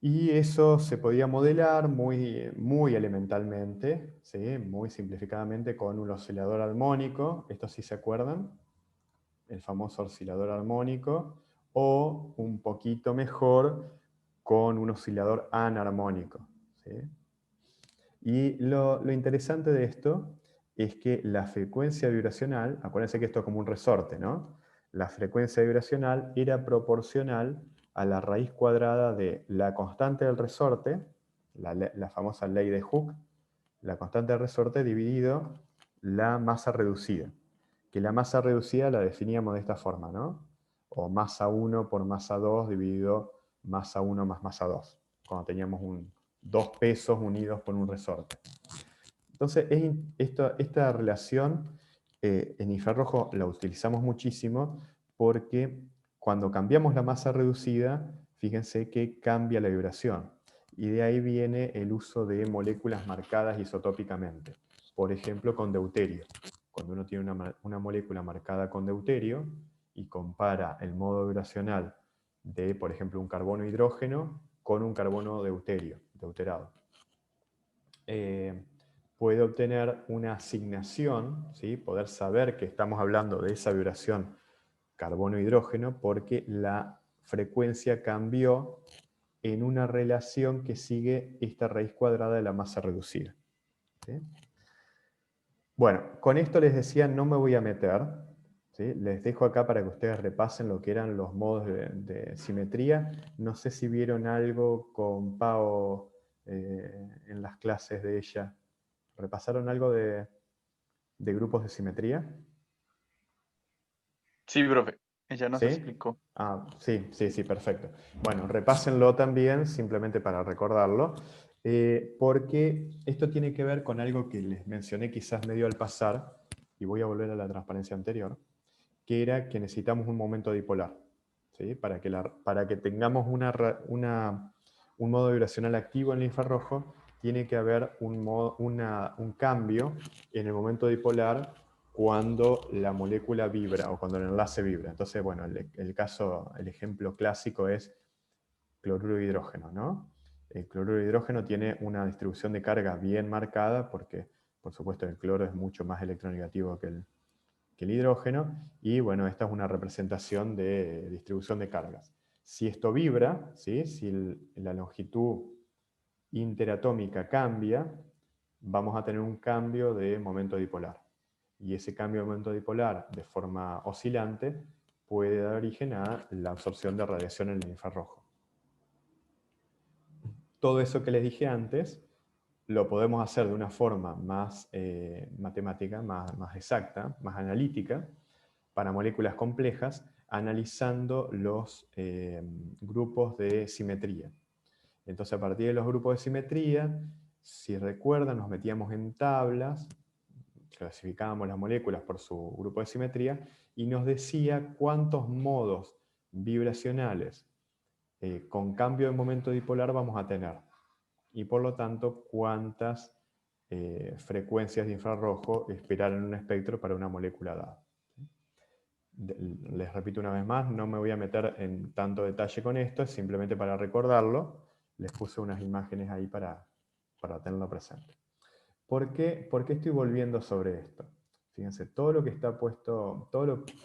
Y eso se podía modelar muy elementalmente, ¿sí? Muy simplificadamente con un oscilador armónico, esto sí se acuerdan. el famoso oscilador armónico, o un poquito mejor con un oscilador anarmónico, ¿sí? Y lo interesante de esto es que la frecuencia vibracional, acuérdense que esto es como un resorte, ¿no? La frecuencia vibracional era proporcional a la raíz cuadrada de la constante del resorte, la famosa ley de Hooke, la constante del resorte dividido la masa reducida. Que la masa reducida la definíamos de esta forma, ¿no? O masa 1 por masa 2 dividido masa 1 más masa 2, cuando teníamos dos pesos unidos por un resorte. Entonces, esta relación en infrarrojo la utilizamos muchísimo porque cuando cambiamos la masa reducida, fíjense que cambia la vibración. Y de ahí viene el uso de moléculas marcadas isotópicamente. Por ejemplo, con deuterio. Cuando uno tiene una molécula marcada con deuterio y compara el modo vibracional de, por ejemplo, un carbono hidrógeno con un carbono deuterado. Puede obtener una asignación, ¿sí? Poder saber que estamos hablando de esa vibración carbono-hidrógeno porque la frecuencia cambió en una relación que sigue esta raíz cuadrada de la masa reducida, ¿sí? Bueno, con esto les decía, no me voy a meter, ¿sí? Les dejo acá para que ustedes repasen lo que eran los modos de simetría. No sé si vieron algo con Pao en las clases de ella. ¿Repasaron algo de grupos de simetría? Sí, profe, ella nos ¿Sí? explicó. Ah, sí, perfecto. Bueno, repásenlo también, simplemente para recordarlo, porque esto tiene que ver con algo que les mencioné quizás medio al pasar, y voy a volver a la transparencia anterior, que era que necesitamos un momento dipolar, ¿sí? Para que tengamos un modo vibracional activo en el infrarrojo, tiene que haber un cambio en el momento dipolar cuando la molécula vibra o cuando el enlace vibra. Entonces, bueno, el ejemplo clásico es cloruro de hidrógeno, ¿no? El cloruro de hidrógeno tiene una distribución de carga bien marcada porque, por supuesto, el cloro es mucho más electronegativo que el hidrógeno, y bueno, esta es una representación de distribución de cargas. Si esto vibra, ¿sí? Si la longitud interatómica cambia, vamos a tener un cambio de momento dipolar. Y ese cambio de momento dipolar de forma oscilante puede dar origen a la absorción de radiación en el infrarrojo. Todo eso que les dije antes lo podemos hacer de una forma más matemática, más exacta, más analítica, para moléculas complejas, analizando los grupos de simetría. Entonces, a partir de los grupos de simetría, si recuerdan, nos metíamos en tablas, clasificábamos las moléculas por su grupo de simetría, y nos decía cuántos modos vibracionales con cambio de momento dipolar vamos a tener. Y por lo tanto, cuántas frecuencias de infrarrojo esperar en un espectro para una molécula dada. Les repito una vez más, no me voy a meter en tanto detalle con esto, es simplemente para recordarlo. Les puse unas imágenes ahí para tenerlo presente. ¿Por qué estoy volviendo sobre esto? Fíjense, todo lo que está puesto,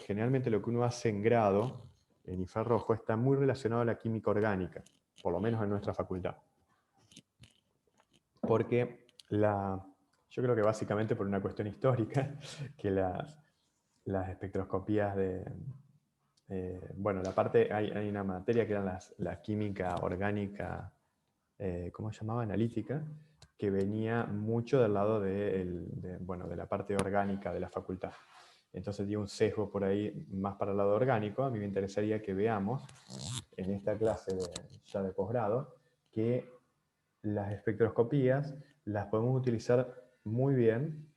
generalmente lo que uno hace en grado, en infrarrojo, está muy relacionado a la química orgánica, por lo menos en nuestra facultad. Porque yo creo que básicamente por una cuestión histórica, que las espectroscopías bueno, hay una materia que era la química orgánica, ¿cómo se llamaba? Analítica, que venía mucho del lado de la parte orgánica de la facultad. Entonces dio un sesgo por ahí más para el lado orgánico. A mí me interesaría que veamos en esta clase ya de posgrado que las espectroscopías las podemos utilizar muy bien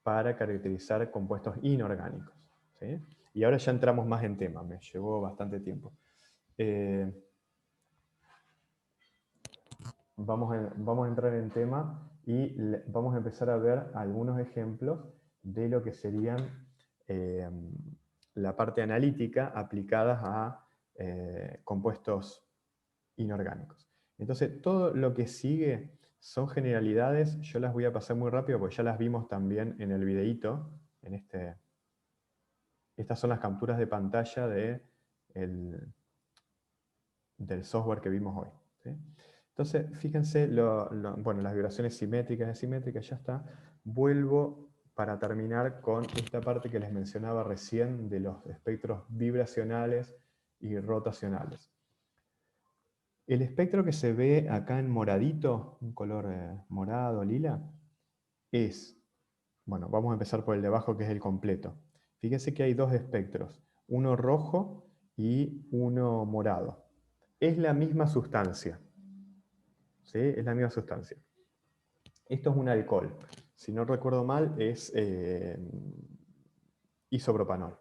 para caracterizar compuestos inorgánicos, ¿sí? Y ahora ya entramos más en tema, me llevó bastante tiempo. Vamos a entrar en tema y vamos a empezar a ver algunos ejemplos de lo que serían la parte analítica aplicadas a compuestos inorgánicos. Entonces, todo lo que sigue son generalidades. Yo las voy a pasar muy rápido porque ya las vimos también en el videíto, en este Estas son las capturas de pantalla del software que vimos hoy, ¿sí? Entonces, fíjense, bueno, las vibraciones simétricas y asimétricas ya está. Vuelvo para terminar con esta parte que les mencionaba recién de los espectros vibracionales y rotacionales. El espectro que se ve acá en moradito, un color morado, lila, es, bueno, vamos a empezar por el de abajo que es el completo. Fíjense que hay dos espectros, uno rojo y uno morado. Es la misma sustancia. ¿Sí? Es la misma sustancia. Esto es un alcohol. Si no recuerdo mal, es isopropanol.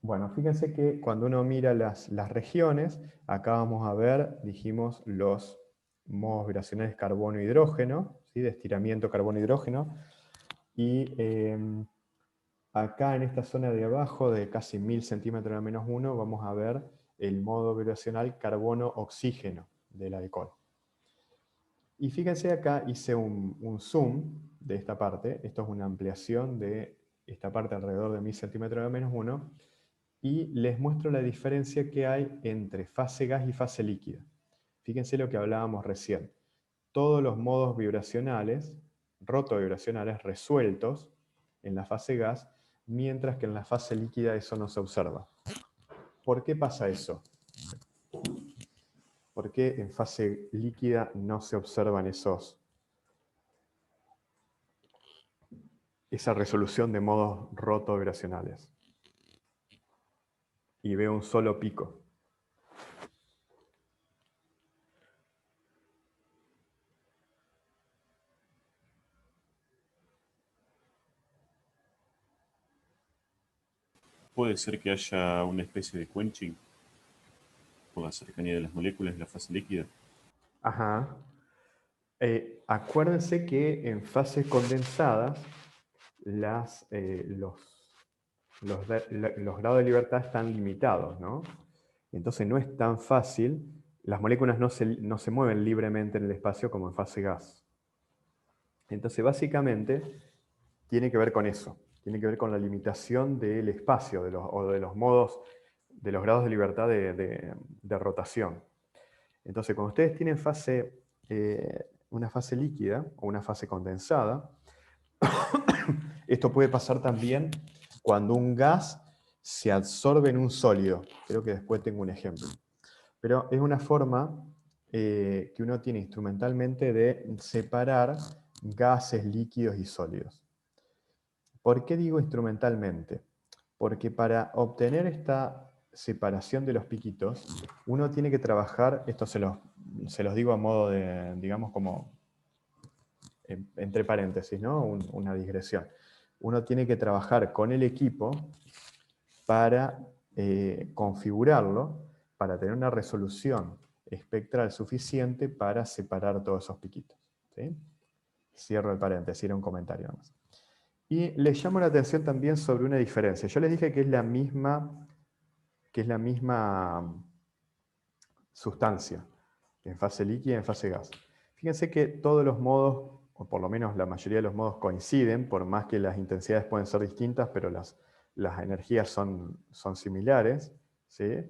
Bueno, fíjense que cuando uno mira las regiones, acá vamos a ver, dijimos, los modos vibracionales carbono-hidrógeno, ¿sí? De estiramiento carbono-hidrógeno. Y acá en esta zona de abajo, de casi 1000 centímetros a -1, vamos a ver el modo vibracional carbono-oxígeno del alcohol. Y fíjense acá hice un zoom de esta parte, esto es una ampliación de esta parte alrededor de 1000 centímetros de -1, y les muestro la diferencia que hay entre fase gas y fase líquida. Fíjense lo que hablábamos recién. Todos los modos vibracionales, rotovibracionales, resueltos en la fase gas, mientras que en la fase líquida eso no se observa. ¿Por qué pasa eso? ¿Por qué en fase líquida no se observan esa resolución de modos rotovibracionales? Y veo un solo pico. Puede ser que haya una especie de quenching por la cercanía de las moléculas en la fase líquida. Ajá. Acuérdense que en fases condensadas los grados de libertad están limitados, ¿no? Entonces no es tan fácil, las moléculas no se mueven libremente en el espacio como en fase gas. Entonces básicamente tiene que ver con eso, tiene que ver con la limitación del espacio o de los modos, de los grados de libertad de rotación. Entonces cuando ustedes tienen una fase líquida o una fase condensada, esto puede pasar también cuando un gas se absorbe en un sólido. Creo que después tengo un ejemplo. Pero es una forma que uno tiene instrumentalmente de separar gases, líquidos y sólidos. ¿Por qué digo instrumentalmente? Porque para obtener esta separación de los piquitos, uno tiene que trabajar, esto se los digo a modo de, digamos, como entre paréntesis, ¿no? Una digresión. Uno tiene que trabajar con el equipo para configurarlo, para tener una resolución espectral suficiente para separar todos esos piquitos. ¿Sí? Cierro el paréntesis, era un comentario más. Y les llamo la atención también sobre una diferencia. Yo les dije que es la misma sustancia en fase líquida y en fase gas. Fíjense que todos los modos, o por lo menos la mayoría de los modos coinciden, por más que las intensidades pueden ser distintas, pero las energías son similares, ¿sí?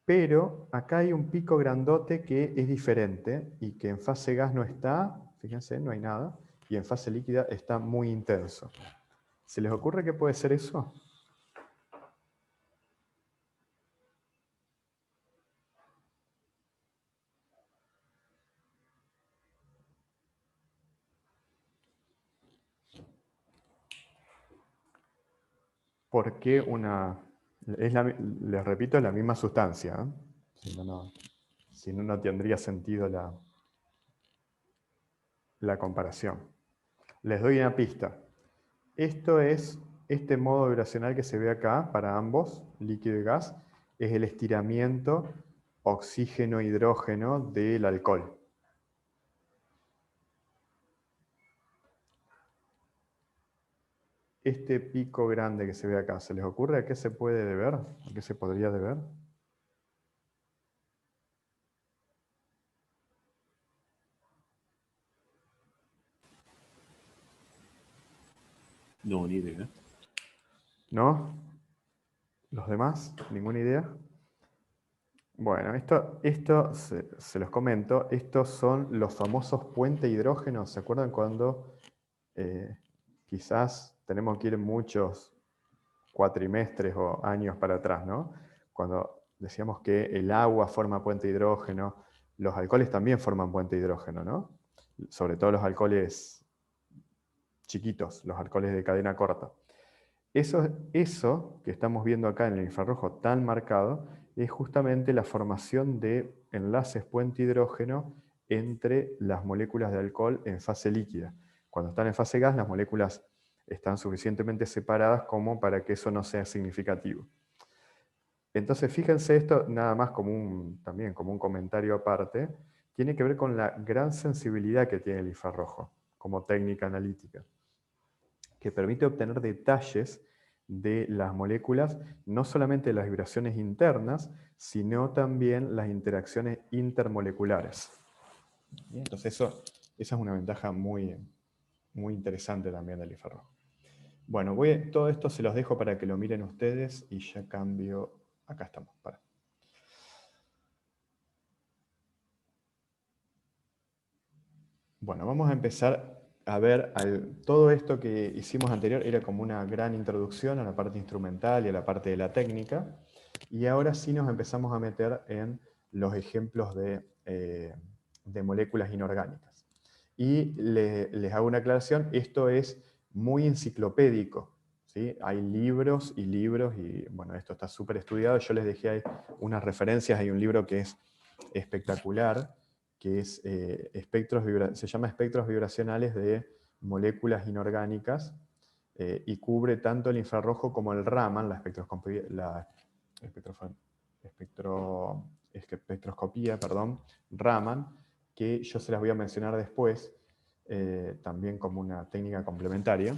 Pero acá hay un pico grandote que es diferente y que en fase gas no está, fíjense, no hay nada, y en fase líquida está muy intenso. ¿Se les ocurre qué puede ser eso? Porque les repito, es la misma sustancia, ¿eh? Si no, no tendría sentido la comparación. Les doy una pista. Este modo vibracional que se ve acá para ambos, líquido y gas, es el estiramiento oxígeno-hidrógeno del alcohol. Este pico grande que se ve acá, ¿se les ocurre a qué se puede deber? ¿A qué se podría deber? No, ni idea. ¿No? ¿Los demás? ¿Ninguna idea? Bueno, esto se los comento. Estos son los famosos puentes hidrógenos. ¿Se acuerdan cuando quizás tenemos que ir muchos cuatrimestres o años para atrás, ¿no? Cuando decíamos que el agua forma puente de hidrógeno, los alcoholes también forman puente de hidrógeno, ¿no? Sobre todo los alcoholes chiquitos, los alcoholes de cadena corta. Eso que estamos viendo acá en el infrarrojo tan marcado es justamente la formación de enlaces puente hidrógeno entre las moléculas de alcohol en fase líquida. Cuando están en fase gas, las moléculas están suficientemente separadas como para que eso no sea significativo. Entonces, fíjense esto nada más también como un comentario aparte, tiene que ver con la gran sensibilidad que tiene el infrarrojo como técnica analítica, que permite obtener detalles de las moléculas, no solamente las vibraciones internas, sino también las interacciones intermoleculares. Entonces esa es una ventaja muy, muy interesante también del infrarrojo. Bueno, todo esto se los dejo para que lo miren ustedes y ya cambio. Acá estamos. Bueno, vamos a empezar a ver todo esto que hicimos anterior era como una gran introducción a la parte instrumental y a la parte de la técnica. Y ahora sí nos empezamos a meter en los ejemplos de moléculas inorgánicas. Y les hago una aclaración, esto es muy enciclopédico, ¿sí? Hay libros y libros, y bueno, esto está súper estudiado. Yo les dejé ahí unas referencias, hay un libro que es espectacular, que es, se llama Espectros Vibracionales de Moléculas Inorgánicas, y cubre tanto el infrarrojo como el Raman, la espectroscopía, Raman, que yo se las voy a mencionar después, también como una técnica complementaria.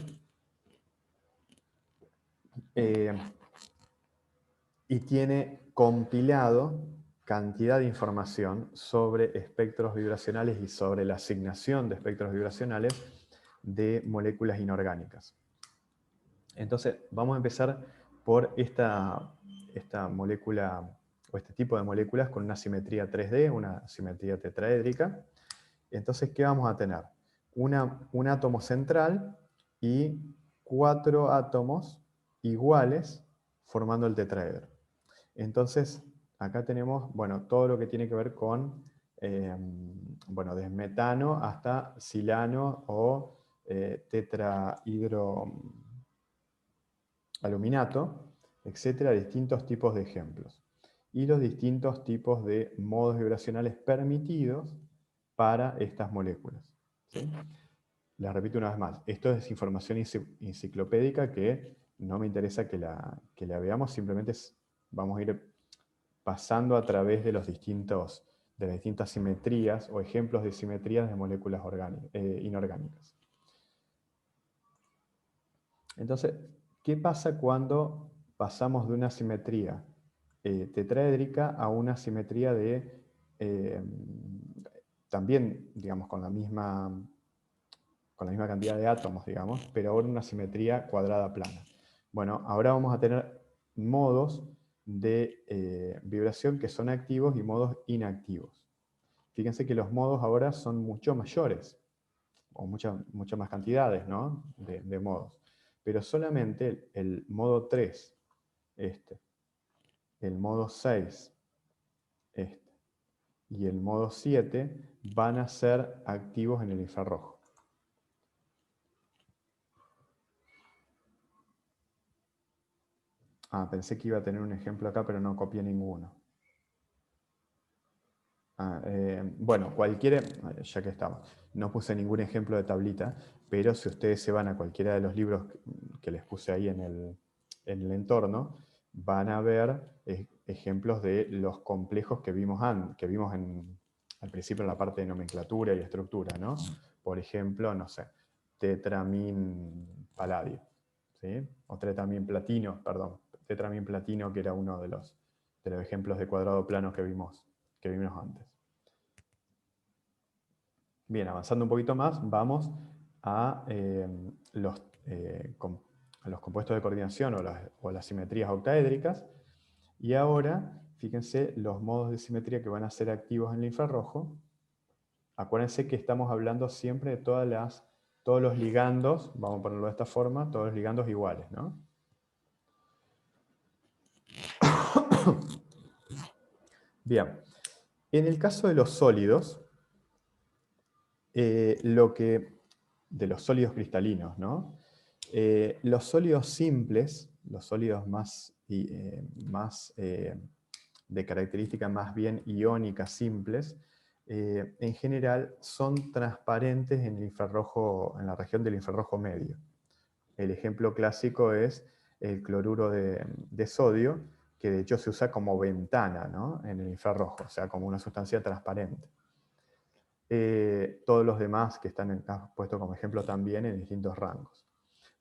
Y tiene compilado cantidad de información sobre espectros vibracionales y sobre la asignación de espectros vibracionales de moléculas inorgánicas. Entonces, vamos a empezar por esta molécula, o este tipo de moléculas con una simetría 3D, una simetría tetraédrica. Entonces, ¿qué vamos a tener? Un átomo central y 4 átomos iguales formando el tetraedro. Entonces, acá tenemos, bueno, todo lo que tiene que ver con, bueno, desde metano hasta silano o tetrahidroaluminato, etcétera, distintos tipos de ejemplos. Y los distintos tipos de modos vibracionales permitidos para estas moléculas. ¿Sí? Les repito una vez más, esto es información enciclopédica que no me interesa que la veamos, simplemente vamos a ir pasando a través de las distintas simetrías o ejemplos de simetrías de moléculas inorgánicas. Entonces, ¿qué pasa cuando pasamos de una simetría tetraédrica a una simetría también, digamos, con la misma cantidad de átomos, digamos, pero ahora una simetría cuadrada plana? Bueno, ahora vamos a tener modos de vibración que son activos y modos inactivos. Fíjense que los modos ahora son mucho mayores, o muchas más cantidades, ¿no? de modos. Pero solamente el modo 3, el modo 6, y el modo 7 van a ser activos en el infrarrojo. Pensé que iba a tener un ejemplo acá, pero no copié ninguno. Bueno, cualquiera, ya que estamos, no puse ningún ejemplo de tablita, pero si ustedes se van a cualquiera de los libros que les puse ahí en el entorno, van a ver ejemplos de los complejos que vimos al principio en la parte de nomenclatura y estructura, ¿no? Por ejemplo, no sé, tetramin paladio, ¿sí? O tetramin platino, que era uno de los ejemplos de cuadrado plano que vimos antes. Bien, avanzando un poquito más, vamos a los compuestos de coordinación o las simetrías octaédricas. Y ahora, fíjense los modos de simetría que van a ser activos en el infrarrojo. Acuérdense que estamos hablando siempre de todos los ligandos, vamos a ponerlo de esta forma, todos los ligandos iguales, ¿no? Bien, en el caso de los sólidos, de los sólidos cristalinos, ¿no? Los sólidos simples, los sólidos de características más bien iónicas simples, en general son transparentes en el infrarrojo, en la región del infrarrojo medio. El ejemplo clásico es el cloruro de sodio, que de hecho se usa como ventana, ¿no?, en el infrarrojo, o sea, como una sustancia transparente. Todos los demás que están puestos como ejemplo también en distintos rangos.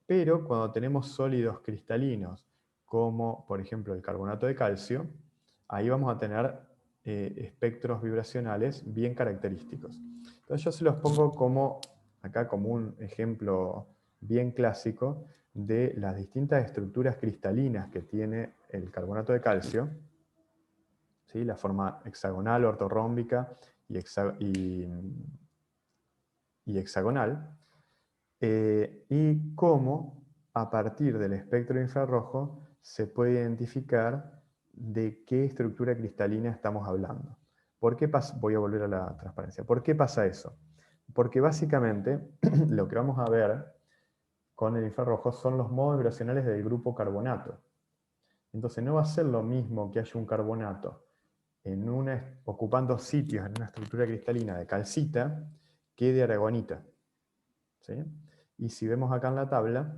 Pero cuando tenemos sólidos cristalinos, como por ejemplo el carbonato de calcio, ahí vamos a tener espectros vibracionales bien característicos. Entonces yo se los pongo acá como un ejemplo bien clásico de las distintas estructuras cristalinas que tiene el carbonato de calcio, ¿sí?, la forma hexagonal, ortorrómbica y hexagonal, y cómo a partir del espectro infrarrojo se puede identificar de qué estructura cristalina estamos hablando. Voy a volver a la transparencia. ¿Por qué pasa eso? Porque básicamente lo que vamos a ver con el infrarrojo son los modos vibracionales del grupo carbonato. Entonces no va a ser lo mismo que haya un carbonato ocupando sitios en una estructura cristalina de calcita que de aragonita, ¿sí? Y si vemos acá en la tabla,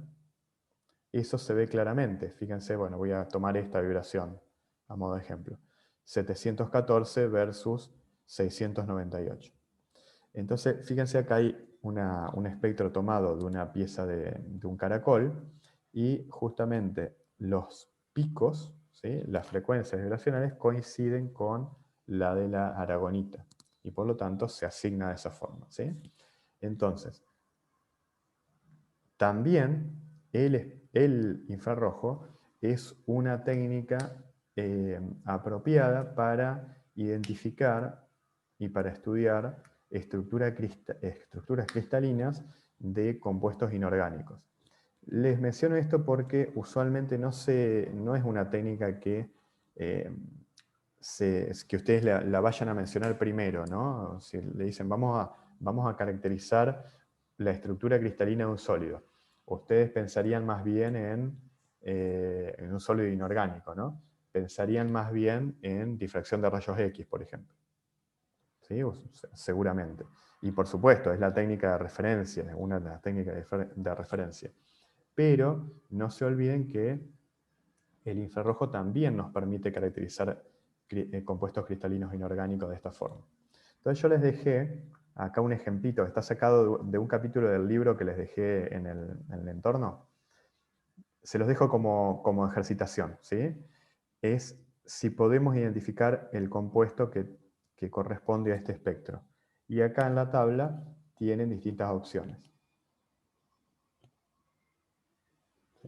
eso se ve claramente. Fíjense, bueno, voy a tomar esta vibración a modo de ejemplo. 714 versus 698. Entonces, fíjense acá hay un espectro tomado de una pieza de un caracol, y justamente los picos, ¿sí?, las frecuencias vibracionales coinciden con la de la aragonita, y por lo tanto se asigna de esa forma, ¿sí? Entonces, también el infrarrojo es una técnica apropiada para identificar y para estudiar estructuras cristalinas de compuestos inorgánicos. Les menciono esto porque usualmente no es una técnica que ustedes la vayan a mencionar primero, ¿no? Si le dicen vamos a caracterizar la estructura cristalina de un sólido, ustedes pensarían más bien en un sólido inorgánico, ¿no? Pensarían más bien en difracción de rayos X, por ejemplo. ¿Sí? Seguramente. Y por supuesto, es la técnica de referencia, una de las técnicas de referencia. Pero no se olviden que el infrarrojo también nos permite caracterizar compuestos cristalinos inorgánicos de esta forma. Entonces yo les dejé acá un ejemplito, está sacado de un capítulo del libro que les dejé en el entorno. Se los dejo como ejercitación, ¿sí? Es si podemos identificar el compuesto que corresponde a este espectro. Y acá en la tabla tienen distintas opciones. ¿Sí?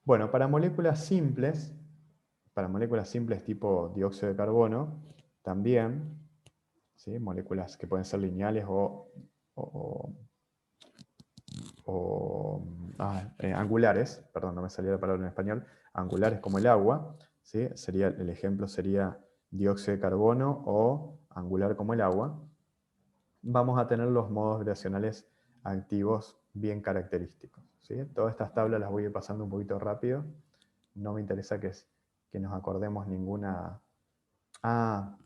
Bueno, para moléculas simples tipo dióxido de carbono, también, ¿sí?, moléculas que pueden ser lineales angulares, perdón, no me salía la palabra en español, angulares como el agua, ¿sí? El ejemplo sería dióxido de carbono o angular como el agua. Vamos a tener los modos vibracionales activos bien característicos, ¿sí? Todas estas tablas las voy a ir pasando un poquito rápido. No me interesa que nos acordemos ninguna.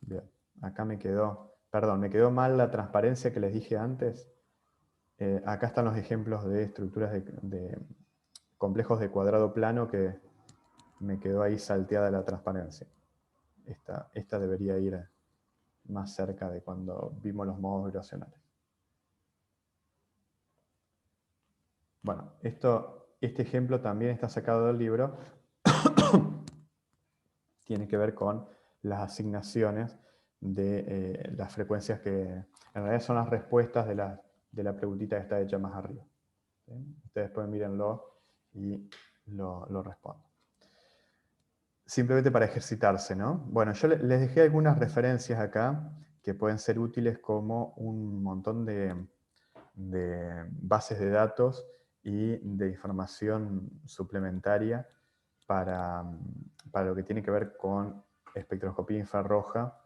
Bien, acá me quedó mal la transparencia que les dije antes. Acá están los ejemplos de estructuras de complejos de cuadrado plano que me quedó ahí salteada la transparencia. Esta debería ir más cerca de cuando vimos los modos vibracionales. Bueno, este ejemplo también está sacado del libro. Tiene que ver con las asignaciones de las frecuencias que en realidad son las respuestas de la preguntita que está hecha más arriba. ¿sí? Ustedes pueden mírenlo y lo respondo. Simplemente para ejercitarse, ¿no? Bueno, yo les dejé algunas referencias acá que pueden ser útiles como un montón de bases de datos y de información suplementaria para lo que tiene que ver con espectroscopía infrarroja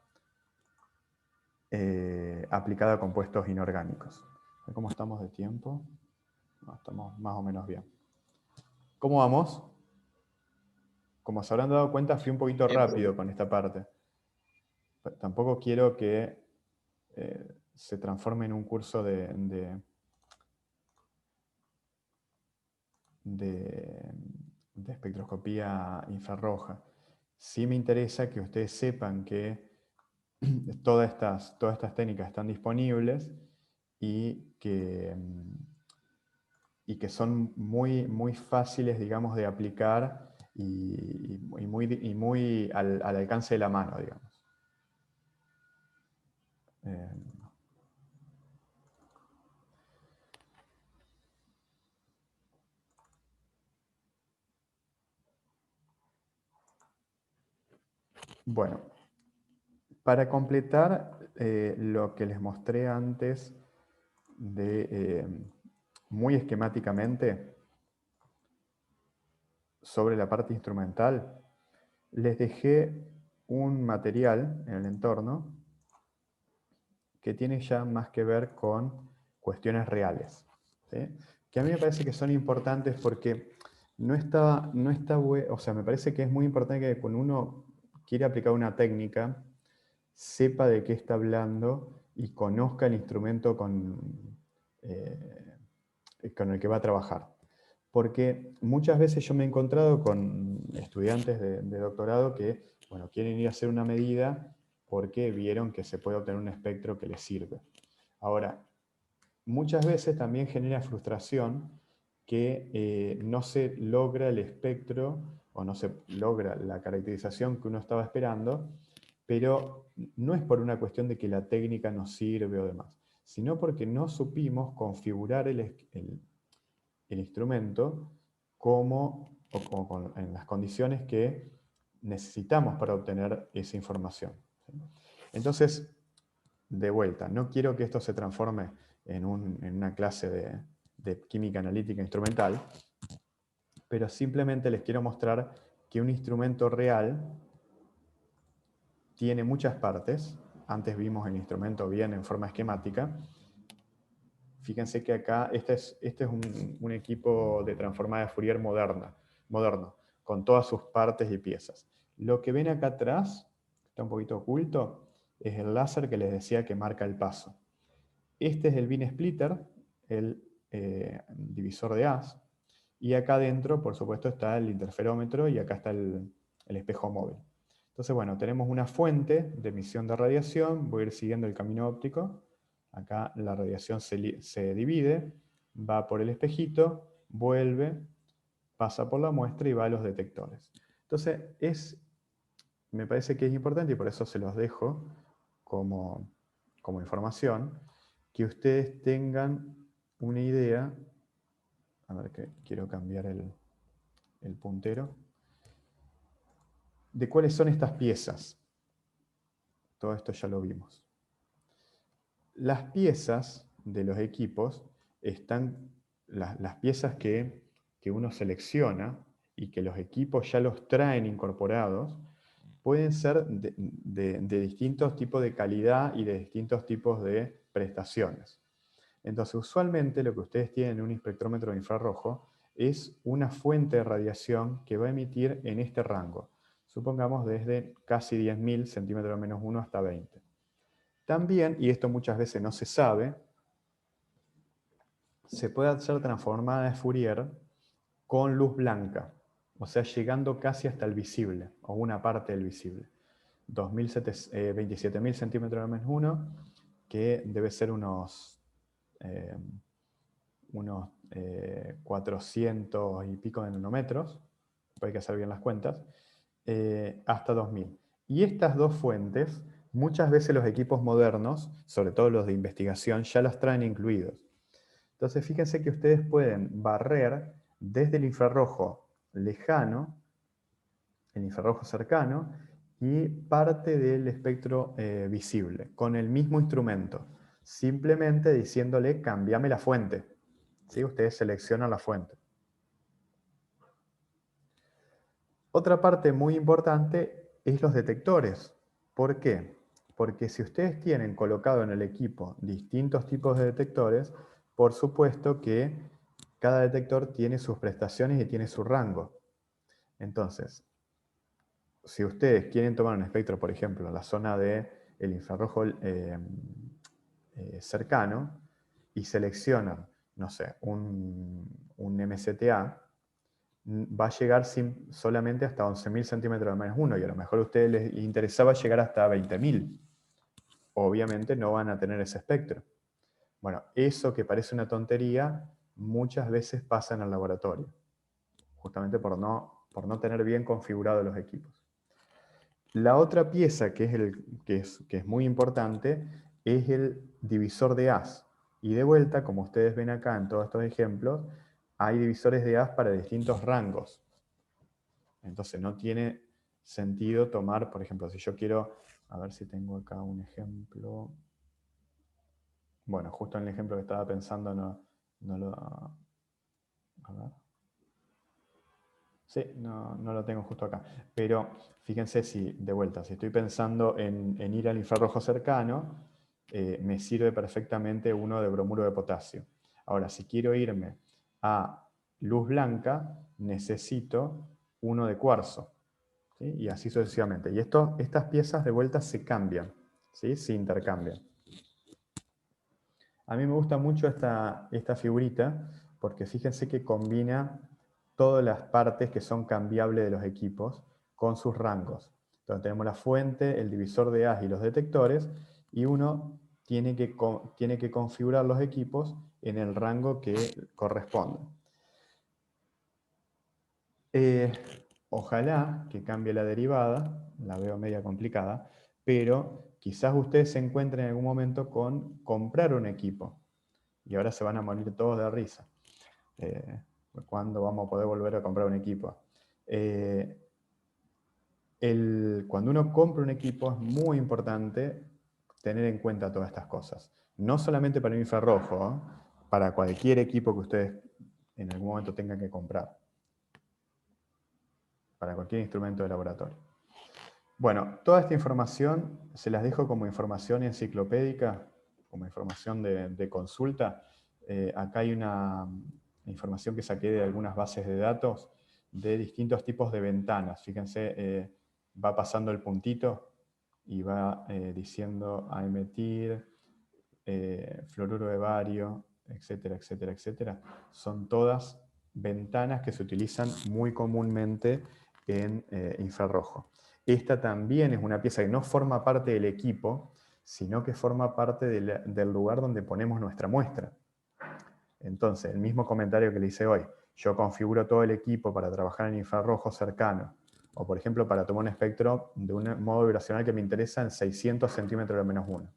aplicada a compuestos inorgánicos. ¿Cómo estamos de tiempo? No, estamos más o menos bien. ¿Cómo vamos? Como se habrán dado cuenta, fui un poquito rápido con esta parte. Tampoco quiero que se transforme en un curso de espectroscopía infrarroja. Sí me interesa que ustedes sepan que todas estas técnicas están disponibles y que son muy fáciles, digamos, de aplicar y muy al alcance de la mano, digamos. Bueno, para completar lo que les mostré antes muy esquemáticamente sobre la parte instrumental, les dejé un material en el entorno que tiene ya más que ver con cuestiones reales, ¿sí? Que a mí me parece que son importantes porque o sea, me parece que es muy importante que cuando uno quiere aplicar una técnica, sepa de qué está hablando y conozca el instrumento con el que va a trabajar. Porque muchas veces yo me he encontrado con estudiantes de doctorado que, bueno, quieren ir a hacer una medida porque vieron que se puede obtener un espectro que les sirve. Ahora, muchas veces también genera frustración que no se logra el espectro o no se logra la caracterización que uno estaba esperando, pero no es por una cuestión de que la técnica no sirve o demás, sino porque no supimos configurar el instrumento en las condiciones que necesitamos para obtener esa información. Entonces, de vuelta, no quiero que esto se transforme en una clase de química analítica instrumental, pero simplemente les quiero mostrar que un instrumento real tiene muchas partes. Antes vimos el instrumento bien en forma esquemática. Fíjense que acá este es un equipo de transformada de Fourier moderno, con todas sus partes y piezas. Lo que ven acá atrás, está un poquito oculto, es el láser que les decía que marca el paso. Este es el bin splitter, el divisor de haz, y acá adentro, por supuesto, está el interferómetro y acá está el espejo móvil. Entonces, bueno, tenemos una fuente de emisión de radiación, voy a ir siguiendo el camino óptico. Acá la radiación se divide, va por el espejito, vuelve, pasa por la muestra y va a los detectores. Entonces, me parece que es importante y por eso se los dejo como información, que ustedes tengan una idea. A ver, que quiero cambiar el puntero. De cuáles son estas piezas. Todo esto ya lo vimos. Las piezas de los equipos están, las piezas que uno selecciona y que los equipos ya los traen incorporados, pueden ser de distintos tipos de calidad y de distintos tipos de prestaciones. Entonces, usualmente lo que ustedes tienen en un espectrómetro de infrarrojo es una fuente de radiación que va a emitir en este rango. Supongamos desde casi 10.000 centímetros menos 1 hasta 20. También, y esto muchas veces no se sabe, se puede hacer transformada de Fourier con luz blanca, o sea, llegando casi hasta el visible, o una parte del visible. 27.000 centímetros menos 1, que debe ser unos 400 y pico de nanómetros, hay que hacer bien las cuentas, hasta 2000. Y estas dos fuentes, muchas veces los equipos modernos, sobre todo los de investigación, ya las traen incluidos. Entonces fíjense que ustedes pueden barrer desde el infrarrojo lejano, el infrarrojo cercano, y parte del espectro visible, con el mismo instrumento, simplemente diciéndole cambiame la fuente. ¿Sí? Ustedes seleccionan la fuente. Otra parte muy importante es los detectores. ¿Por qué? Porque si ustedes tienen colocado en el equipo distintos tipos de detectores, por supuesto que cada detector tiene sus prestaciones y tiene su rango. Entonces, si ustedes quieren tomar un espectro, por ejemplo, la zona del infrarrojo cercano, y seleccionan, no sé, un MCTA, va a llegar solamente hasta 11.000 centímetros de -1, y a lo mejor a ustedes les interesaba llegar hasta 20.000. Obviamente no van a tener ese espectro. Bueno, eso que parece una tontería, muchas veces pasa en el laboratorio, justamente por no tener bien configurados los equipos. La otra pieza que es muy importante es el divisor de haz. Y de vuelta, como ustedes ven acá en todos estos ejemplos, hay divisores de haz para distintos rangos. Entonces no tiene sentido tomar, por ejemplo, si yo quiero, a ver si tengo acá un ejemplo. Bueno, justo en el ejemplo que estaba pensando no lo... A ver. Sí, no lo tengo justo acá. Pero fíjense si, de vuelta, si estoy pensando en ir al infrarrojo cercano, me sirve perfectamente uno de bromuro de potasio. Ahora, si quiero irme a luz blanca, necesito uno de cuarzo. ¿Sí? Y así sucesivamente. Y estas piezas de vuelta se cambian, ¿sí? Se intercambian. A mí me gusta mucho esta figurita porque fíjense que combina todas las partes que son cambiables de los equipos con sus rangos. Entonces tenemos la fuente, el divisor de haz y los detectores, y uno tiene que configurar los equipos en el rango que corresponde. Ojalá que cambie la derivada, la veo media complicada, pero quizás ustedes se encuentren en algún momento con comprar un equipo y ahora se van a morir todos de risa. ¿Cuándo vamos a poder volver a comprar un equipo? Cuando uno compra un equipo es muy importante tener en cuenta todas estas cosas. No solamente para el infrarrojo, ¿eh? Para cualquier equipo que ustedes en algún momento tengan que comprar. Para cualquier instrumento de laboratorio. Bueno, toda esta información se las dejo como información enciclopédica, como información de consulta. Acá hay una información que saqué de algunas bases de datos de distintos tipos de ventanas. Fíjense, va pasando el puntito y va diciendo ametil, fluoruro de bario, etcétera, etcétera, etcétera. Son todas ventanas que se utilizan muy comúnmente en infrarrojo. Esta también es una pieza que no forma parte del equipo, sino que forma parte del lugar donde ponemos nuestra muestra. Entonces, el mismo comentario que le hice hoy, yo configuro todo el equipo para trabajar en infrarrojo cercano, o por ejemplo para tomar un espectro de un modo vibracional que me interesa en 600 centímetros de -1.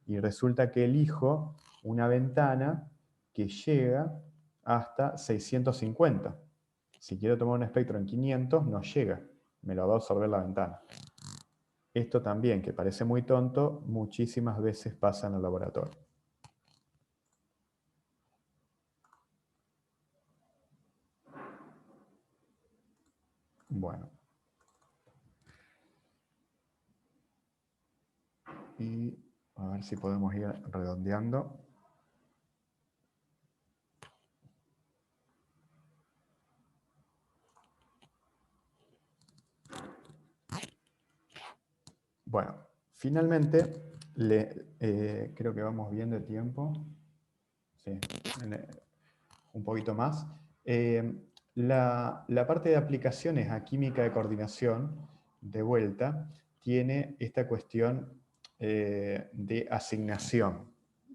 Y resulta que elijo una ventana que llega hasta 650. Si quiero tomar un espectro en 500, no llega. Me lo va a absorber la ventana. Esto también, que parece muy tonto, muchísimas veces pasa en el laboratorio. Bueno. Y a ver si podemos ir redondeando. Bueno, finalmente, creo que vamos bien de tiempo. Sí, un poquito más. La parte de aplicaciones a química de coordinación, de vuelta, tiene esta cuestión de asignación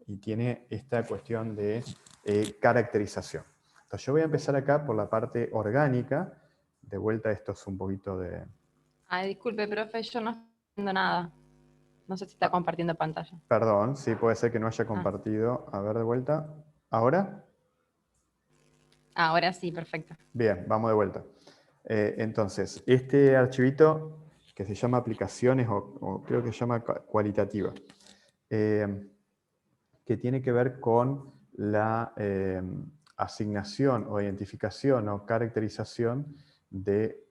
y tiene esta cuestión de caracterización. Entonces yo voy a empezar acá por la parte orgánica. De vuelta esto es un poquito de... Ay, disculpe, profe, yo no estoy viendo nada. No sé si está compartiendo pantalla. Perdón, sí, puede ser que no haya compartido. A ver, de vuelta. ¿Ahora? Ahora sí, perfecto. Bien, vamos de vuelta. Entonces, este archivito que se llama aplicaciones o creo que se llama cualitativa, que tiene que ver con la asignación o identificación o caracterización de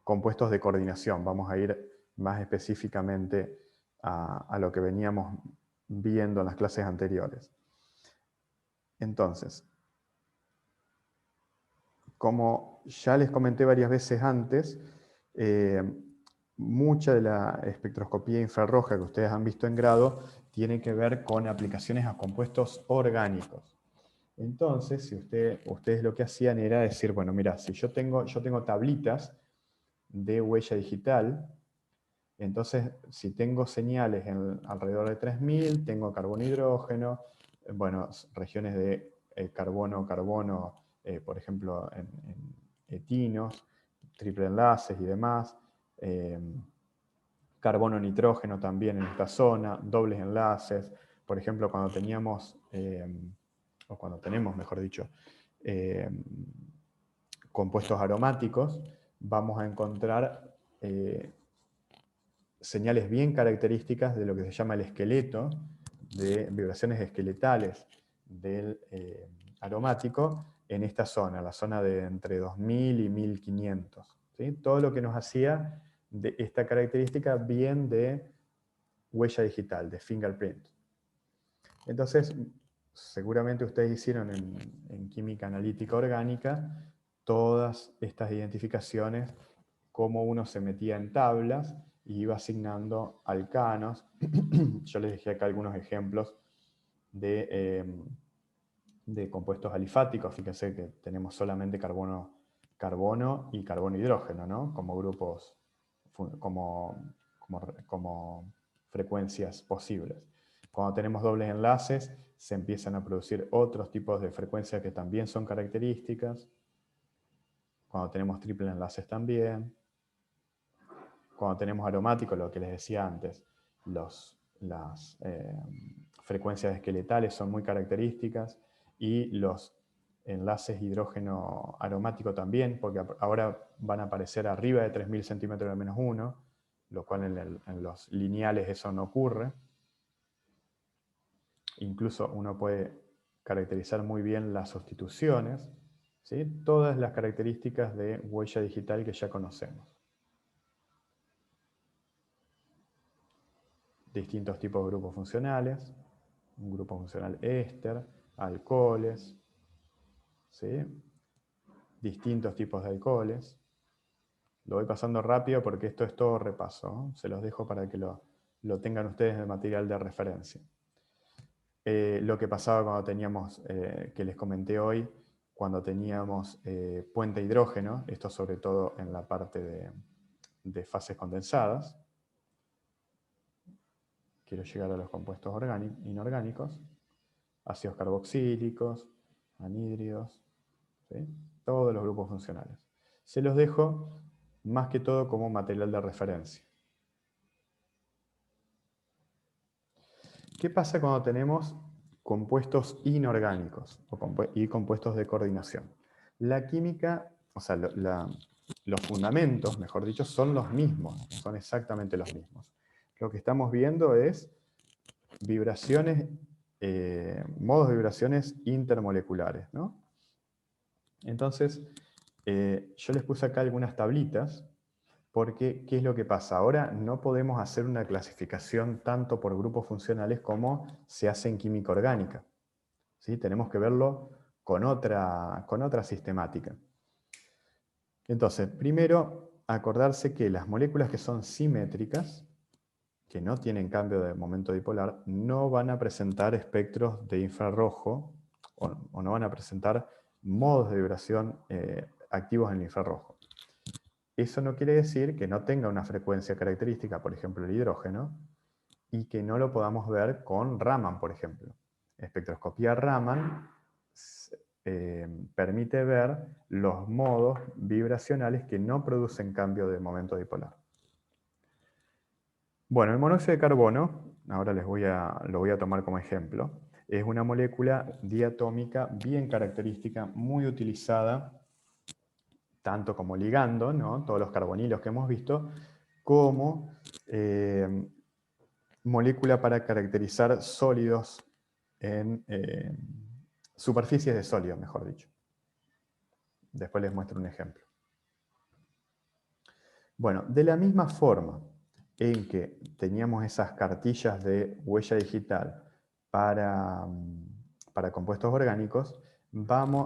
compuestos de coordinación. Vamos a ir más específicamente a lo que veníamos viendo en las clases anteriores. Entonces, como ya les comenté varias veces antes, mucha de la espectroscopía infrarroja que ustedes han visto en grado tiene que ver con aplicaciones a compuestos orgánicos. Entonces, si ustedes lo que hacían era decir, bueno, mira, si yo tengo tablitas de huella digital, entonces si tengo señales alrededor de 3000, tengo carbono-hidrógeno, bueno, regiones de carbono-carbono, por ejemplo, en etinos, triple enlaces y demás, carbono-nitrógeno también en esta zona, dobles enlaces, por ejemplo, cuando teníamos, o cuando tenemos, mejor dicho, compuestos aromáticos, vamos a encontrar señales bien características de lo que se llama el esqueleto, de vibraciones esqueletales del aromático en esta zona, la zona de entre 2000 y 1500. ¿Sí? Todo lo que nos hacía de esta característica bien de huella digital, de fingerprint. Entonces, seguramente ustedes hicieron en química analítica orgánica todas estas identificaciones, cómo uno se metía en tablas y iba asignando alcanos. Yo les dejé acá algunos ejemplos de compuestos alifáticos. Fíjense que tenemos solamente carbono y carbono-hidrógeno, ¿no? Como grupos, como frecuencias posibles. Cuando tenemos dobles enlaces, se empiezan a producir otros tipos de frecuencias que también son características. Cuando tenemos triple enlaces también. Cuando tenemos aromáticos, lo que les decía antes, las frecuencias esqueletales son muy características y los enlaces hidrógeno aromático también, porque ahora van a aparecer arriba de 3000 centímetros de menos 1, lo cual en los lineales eso no ocurre. Incluso uno puede caracterizar muy bien las sustituciones, ¿sí? Todas las características de huella digital que ya conocemos. Distintos tipos de grupos funcionales, un grupo funcional éster, alcoholes, ¿sí? Distintos tipos de alcoholes. Lo voy pasando rápido porque esto es todo repaso, ¿no? Se los dejo para que lo tengan ustedes en el material de referencia. Lo que pasaba cuando teníamos, que les comenté hoy, cuando teníamos puente hidrógeno, esto sobre todo en la parte de fases condensadas. Quiero llegar a los compuestos inorgánicos, ácidos carboxílicos, anhídridos, ¿sí? Todos los grupos funcionales. Se los dejo más que todo como material de referencia. ¿Qué pasa cuando tenemos compuestos inorgánicos y compuestos de coordinación? La química, o sea, los fundamentos, mejor dicho, son los mismos, son exactamente los mismos. Lo que estamos viendo es vibraciones, modos de vibraciones intermoleculares, ¿no? Entonces, yo les puse acá algunas tablitas, porque ¿qué es lo que pasa? Ahora no podemos hacer una clasificación tanto por grupos funcionales como se hace en química orgánica, ¿sí? Tenemos que verlo con otra sistemática. Entonces, primero, acordarse que las moléculas que son simétricas, que no tienen cambio de momento dipolar, no van a presentar espectros de infrarrojo o no van a presentar modos de vibración activos en el infrarrojo. Eso no quiere decir que no tenga una frecuencia característica, por ejemplo el hidrógeno, y que no lo podamos ver con Raman, por ejemplo. Espectroscopía Raman permite ver los modos vibracionales que no producen cambio de momento dipolar. Bueno, el monóxido de carbono, ahora lo voy a tomar como ejemplo. Es una molécula diatómica bien característica, muy utilizada tanto como ligando, ¿no? Todos los carbonilos que hemos visto, como molécula para caracterizar sólidos en superficies de sólidos, mejor dicho. Después les muestro un ejemplo. Bueno, de la misma forma en que teníamos esas cartillas de huella digital para compuestos orgánicos,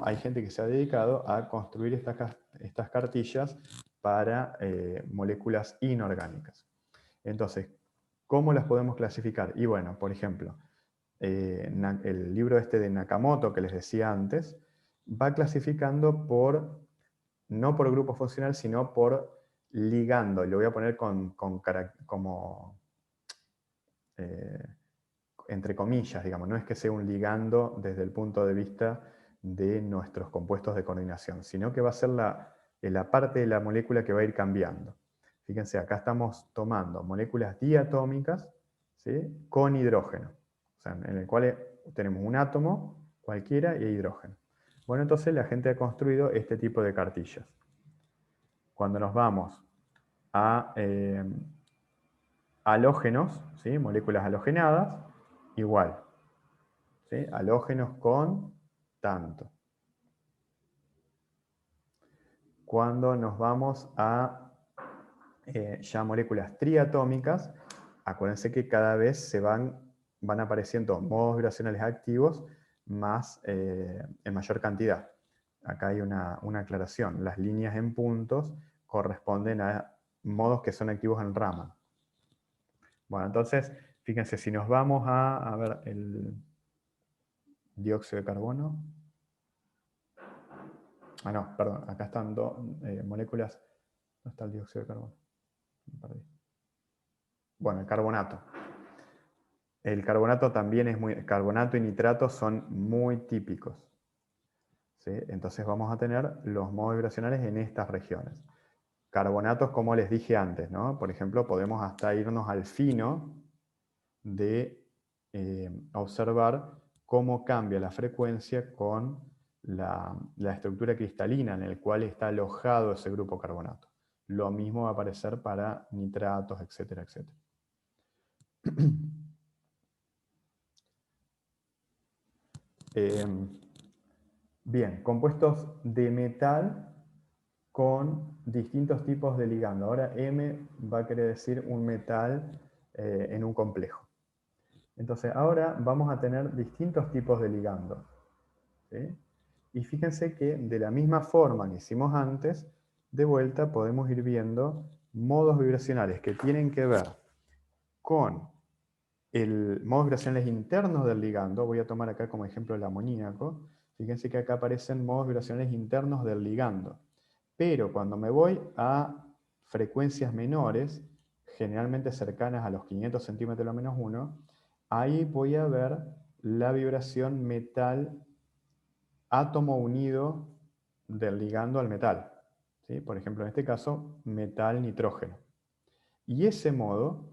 hay gente que se ha dedicado a construir estas cartillas para moléculas inorgánicas. Entonces, ¿cómo las podemos clasificar? Y bueno, por ejemplo, el libro este de Nakamoto que les decía antes, va clasificando no por grupo funcional, sino por ligando. Lo voy a poner como entre comillas, digamos. No es que sea un ligando desde el punto de vista de nuestros compuestos de coordinación, sino que va a ser la parte de la molécula que va a ir cambiando. Fíjense, acá estamos tomando moléculas diatómicas, ¿sí?, con hidrógeno, o sea, en el cual tenemos un átomo cualquiera y hidrógeno. Bueno, entonces la gente ha construido este tipo de cartillas. Cuando nos vamos a halógenos, ¿sí?, moléculas halogenadas, igual, ¿sí?, halógenos con tanto. Cuando nos vamos a ya moléculas triatómicas, acuérdense que cada vez van apareciendo modos vibracionales activos en mayor cantidad. Acá hay una aclaración. Las líneas en puntos corresponden a modos que son activos en Raman. Bueno, entonces, fíjense, si nos vamos a ver el dióxido de carbono. Ah, no, perdón, acá están dos moléculas. ¿Dónde está el dióxido de carbono? Me perdí. Bueno, el carbonato. El carbonato también carbonato y nitrato son muy típicos, ¿sí? Entonces vamos a tener los modos vibracionales en estas regiones. Carbonatos, como les dije antes, ¿no? Por ejemplo, podemos hasta irnos al fino de observar cómo cambia la frecuencia con la estructura cristalina en el cual está alojado ese grupo carbonato. Lo mismo va a aparecer para nitratos, etcétera, etcétera. Bien, compuestos de metal con distintos tipos de ligando. Ahora M va a querer decir un metal en un complejo. Entonces ahora vamos a tener distintos tipos de ligando, ¿sí? Y fíjense que de la misma forma que hicimos antes, de vuelta podemos ir viendo modos vibracionales que tienen que ver con modos vibracionales internos del ligando. Voy a tomar acá como ejemplo el amoníaco. Fíjense que acá aparecen modos vibracionales internos del ligando. Pero cuando me voy a frecuencias menores, generalmente cercanas a los 500 centímetros a menos 1, ahí voy a ver la vibración metal átomo unido del ligando al metal, ¿sí? Por ejemplo, en este caso, metal nitrógeno. Y ese modo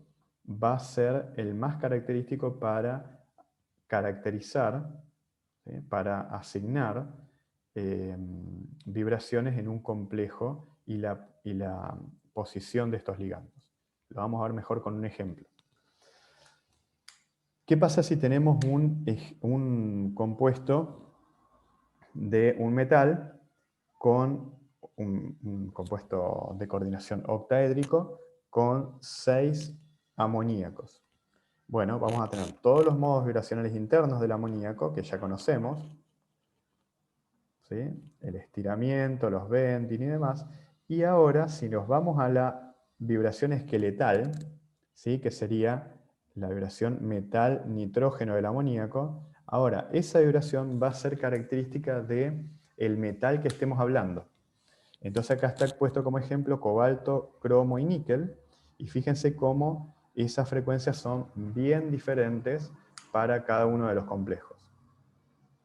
va a ser el más característico para caracterizar, ¿sí?, para asignar vibraciones en un complejo y la posición de estos ligandos. Lo vamos a ver mejor con un ejemplo. ¿Qué pasa si tenemos un compuesto de un metal con un compuesto de coordinación octaédrico con 6 amoníacos? Bueno, vamos a tener todos los modos vibracionales internos del amoníaco que ya conocemos, ¿sí?, el estiramiento, los bending y demás. Y ahora, si nos vamos a la vibración esqueletal, ¿sí?, que sería la vibración metal-nitrógeno del amoníaco, ahora esa vibración va a ser característica del metal que estemos hablando. Entonces acá está puesto como ejemplo cobalto, cromo y níquel, y fíjense cómo esas frecuencias son bien diferentes para cada uno de los complejos.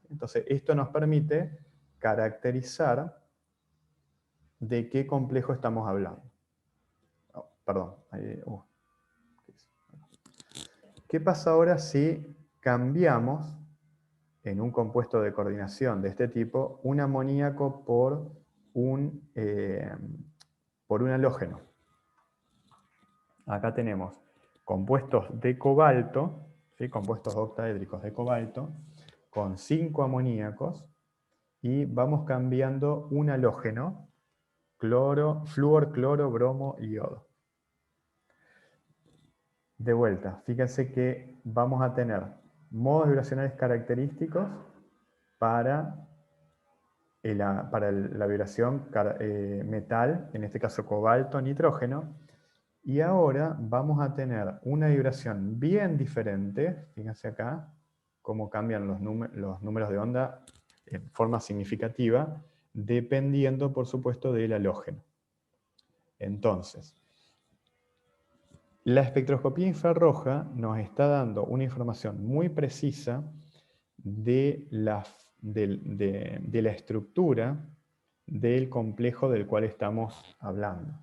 Entonces esto nos permite caracterizar de qué complejo estamos hablando. Oh, perdón. ¿Qué pasa ahora si cambiamos en un compuesto de coordinación de este tipo un amoníaco por un halógeno. Acá tenemos compuestos de cobalto, ¿sí? Compuestos octaédricos de cobalto, con 5 amoníacos, y vamos cambiando un halógeno, flúor, cloro, bromo y yodo. De vuelta, fíjense que vamos a tener modos vibracionales característicos para la vibración metal, en este caso cobalto, nitrógeno, y ahora vamos a tener una vibración bien diferente, fíjense acá, cómo cambian los números de onda en forma significativa, dependiendo, por supuesto, del halógeno. Entonces, la espectroscopía infrarroja nos está dando una información muy precisa de la estructura del complejo del cual estamos hablando.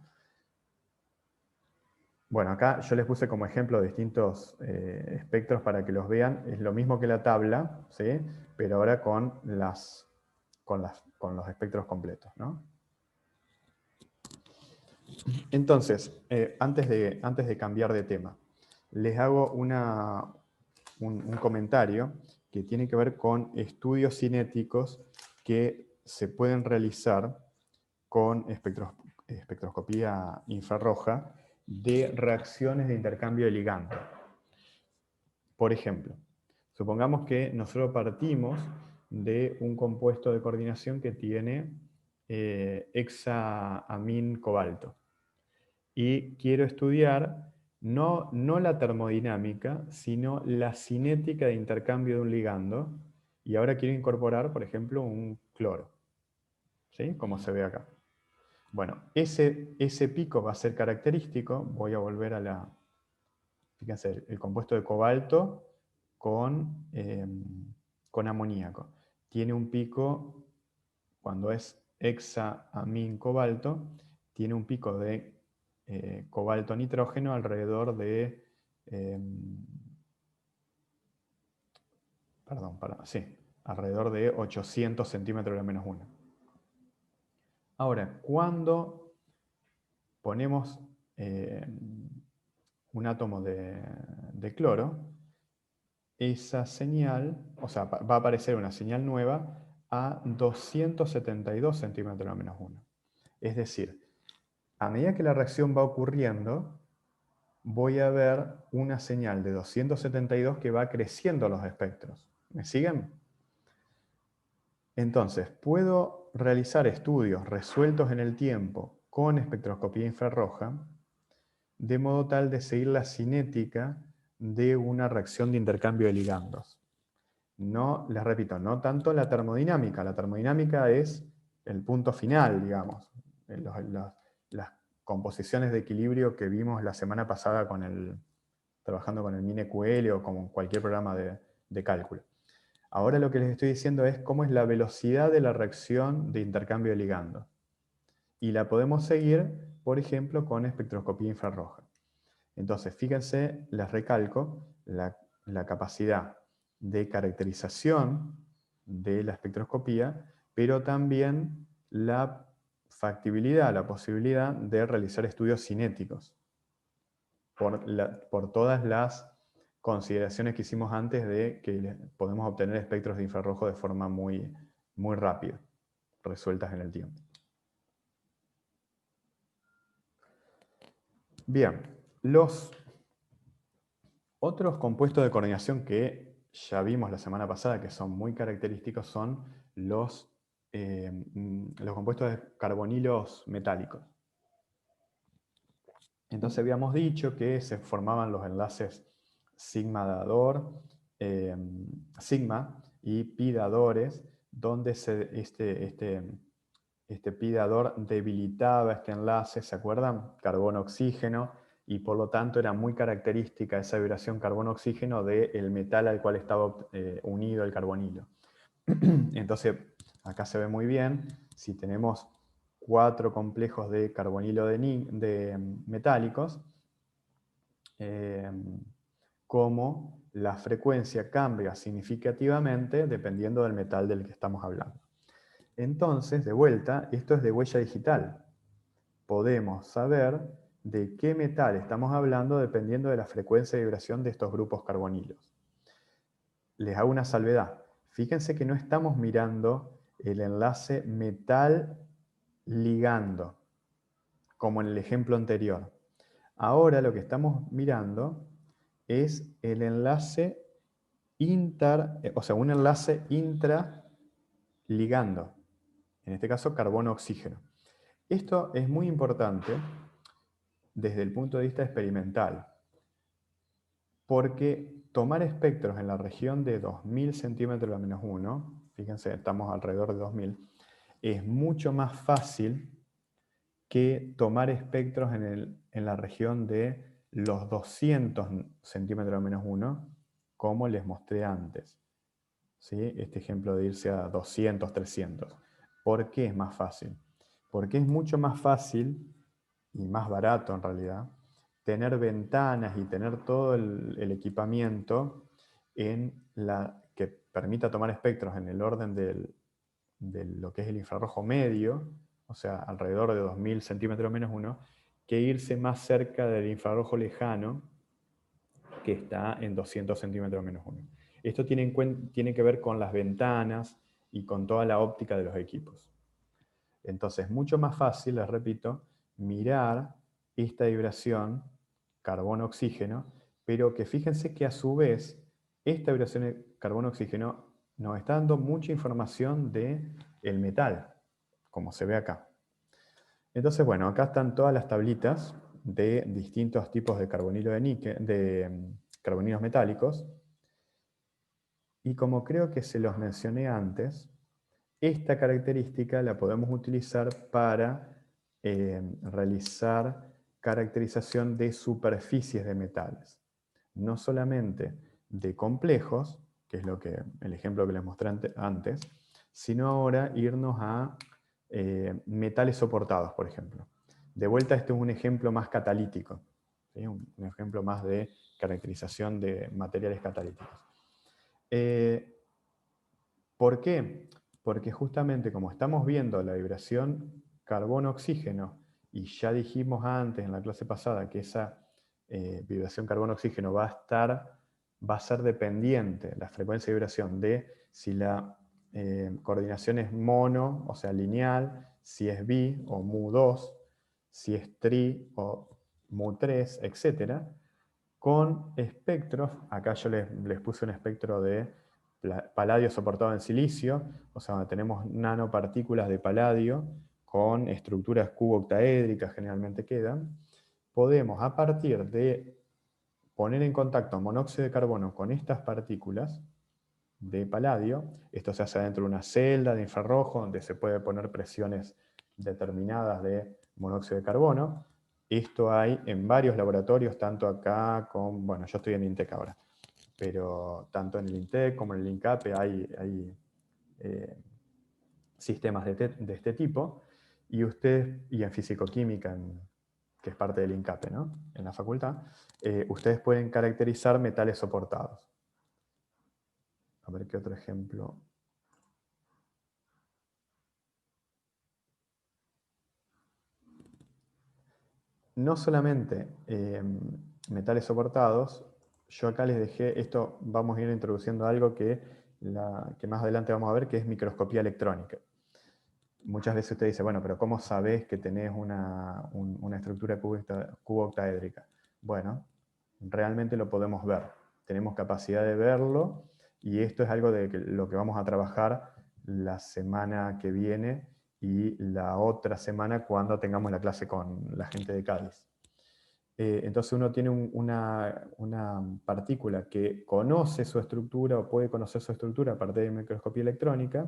Bueno, acá yo les puse como ejemplo distintos espectros para que los vean. Es lo mismo que la tabla, ¿sí? Pero ahora con los espectros completos, ¿no? Entonces, antes de cambiar de tema, les hago un comentario que tiene que ver con estudios cinéticos que se pueden realizar con espectroscopía infrarroja de reacciones de intercambio de ligando. Por ejemplo, supongamos que nosotros partimos de un compuesto de coordinación que tiene hexaamin cobalto. Y quiero estudiar no la termodinámica, sino la cinética de intercambio de un ligando. Y ahora quiero incorporar, por ejemplo, un cloro. ¿Sí? Como se ve acá. Bueno, ese pico va a ser característico. Voy a volver a fíjense, el compuesto de cobalto con amoníaco. Tiene un pico, cuando es hexaamin cobalto, tiene un pico de cobalto nitrógeno alrededor de alrededor de 800 centímetros de menos 1. Ahora, cuando ponemos un átomo de cloro, esa señal, o sea, va a aparecer una señal nueva a 272 centímetros de menos 1. Es decir, a medida que la reacción va ocurriendo, voy a ver una señal de 272 que va creciendo los espectros. ¿Me siguen? Entonces, puedo realizar estudios resueltos en el tiempo con espectroscopía infrarroja, de modo tal de seguir la cinética de una reacción de intercambio de ligandos. No, les repito, no tanto la termodinámica. La termodinámica es el punto final, digamos. Las composiciones de equilibrio que vimos la semana pasada trabajando con el MinEQL o con cualquier programa de cálculo. Ahora lo que les estoy diciendo es cómo es la velocidad de la reacción de intercambio de ligandos. Y la podemos seguir, por ejemplo, con espectroscopía infrarroja. Entonces, fíjense, les recalco, la capacidad de caracterización de la espectroscopía, pero también la factibilidad, la posibilidad de realizar estudios cinéticos por todas las consideraciones que hicimos antes de que podemos obtener espectros de infrarrojo de forma muy, muy rápida, resueltas en el tiempo. Bien, los otros compuestos de coordinación que ya vimos la semana pasada, que son muy característicos, son los compuestos de carbonilos metálicos. Entonces habíamos dicho que se formaban los enlaces sigma dador, sigma y pi dadores, donde este pi dador debilitaba este enlace, ¿se acuerdan? Carbono-oxígeno, y por lo tanto era muy característica esa vibración carbono-oxígeno del metal al cual estaba unido el carbonilo. Entonces, acá se ve muy bien, si tenemos 4 complejos de carbonilo de metálicos, como la frecuencia cambia significativamente dependiendo del metal del que estamos hablando. Entonces, de vuelta, esto es de huella digital. Podemos saber de qué metal estamos hablando dependiendo de la frecuencia de vibración de estos grupos carbonilos. Les hago una salvedad. Fíjense que no estamos mirando el enlace metal ligando, como en el ejemplo anterior. Ahora lo que estamos mirando es el enlace un enlace intraligando. En este caso, carbono-oxígeno. Esto es muy importante desde el punto de vista experimental, porque tomar espectros en la región de 2000 centímetros a menos 1, fíjense, estamos alrededor de 2000, es mucho más fácil que tomar espectros en la región de los 200 centímetros a menos 1, como les mostré antes. ¿Sí? Este ejemplo de irse a 200, 300. ¿Por qué es más fácil? Porque es mucho más fácil y más barato en realidad tener ventanas y tener todo el equipamiento que permita tomar espectros en el orden de lo que es el infrarrojo medio, o sea, alrededor de 2000 centímetros menos 1, que irse más cerca del infrarrojo lejano, que está en 200 centímetros menos 1. Esto tiene que ver con las ventanas y con toda la óptica de los equipos. Entonces, mucho más fácil, les repito, mirar esta vibración carbono-oxígeno, pero que fíjense que a su vez, esta vibración de carbono-oxígeno nos está dando mucha información del metal, como se ve acá. Entonces, bueno, acá están todas las tablitas de distintos tipos de carbonilo de níquel, de carbonilos metálicos. Y como creo que se los mencioné antes, esta característica la podemos utilizar para realizar caracterización de superficies de metales. No solamente de complejos, que es el ejemplo que les mostré antes, sino ahora irnos a metales soportados, por ejemplo. De vuelta, este es un ejemplo más catalítico, ¿sí? Un ejemplo más de caracterización de materiales catalíticos. ¿Por qué? Porque justamente como estamos viendo la vibración carbono-oxígeno, y ya dijimos antes en la clase pasada que esa vibración carbono-oxígeno va a ser dependiente, la frecuencia de vibración, de si la coordinación es mono, o sea lineal, si es bi o mu2, si es tri o mu3, etc. Con espectros, acá yo les puse un espectro de paladio soportado en silicio, o sea, tenemos nanopartículas de paladio con estructuras cubo-octaédricas, generalmente quedan. Podemos, a partir de poner en contacto monóxido de carbono con estas partículas de paladio, esto se hace dentro de una celda de infrarrojo donde se puede poner presiones determinadas de monóxido de carbono. Esto hay en varios laboratorios, tanto acá como, bueno, yo estoy en INTEC ahora, pero tanto en el INTEC como en el INCAPE hay sistemas de este tipo, y en fisicoquímica, que es parte del INCAPE, ¿no? En la facultad, ustedes pueden caracterizar metales soportados. A ver qué otro ejemplo. No solamente metales soportados, yo acá les dejé, esto vamos a ir introduciendo algo que más adelante vamos a ver, que es microscopía electrónica. Muchas veces usted dice, bueno, pero ¿cómo sabés que tenés una estructura cubo-octaédrica? Bueno, realmente lo podemos ver. Tenemos capacidad de verlo, y esto es algo de lo que vamos a trabajar la semana que viene y la otra semana cuando tengamos la clase con la gente de Cádiz. Entonces uno tiene una partícula que conoce su estructura o puede conocer su estructura a partir de microscopía electrónica,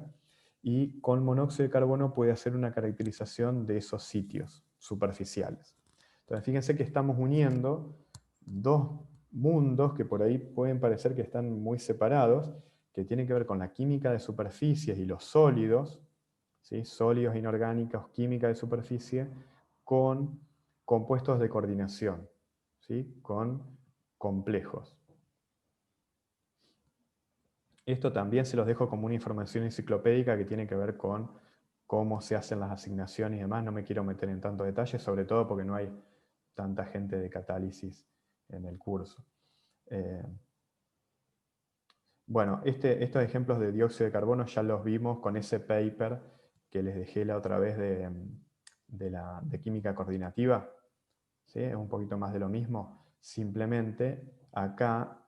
y con monóxido de carbono puede hacer una caracterización de esos sitios superficiales. Entonces fíjense que estamos uniendo dos mundos que por ahí pueden parecer que están muy separados, que tienen que ver con la química de superficies y los sólidos, ¿sí? Sólidos inorgánicos, química de superficie, con compuestos de coordinación, ¿sí? Con complejos. Esto también se los dejo como una información enciclopédica que tiene que ver con cómo se hacen las asignaciones y demás. No me quiero meter en tanto detalle, sobre todo porque no hay tanta gente de catálisis en el curso. Bueno, estos ejemplos de dióxido de carbono ya los vimos con ese paper que les dejé la otra vez de química coordinativa. ¿Sí? Es un poquito más de lo mismo. Simplemente acá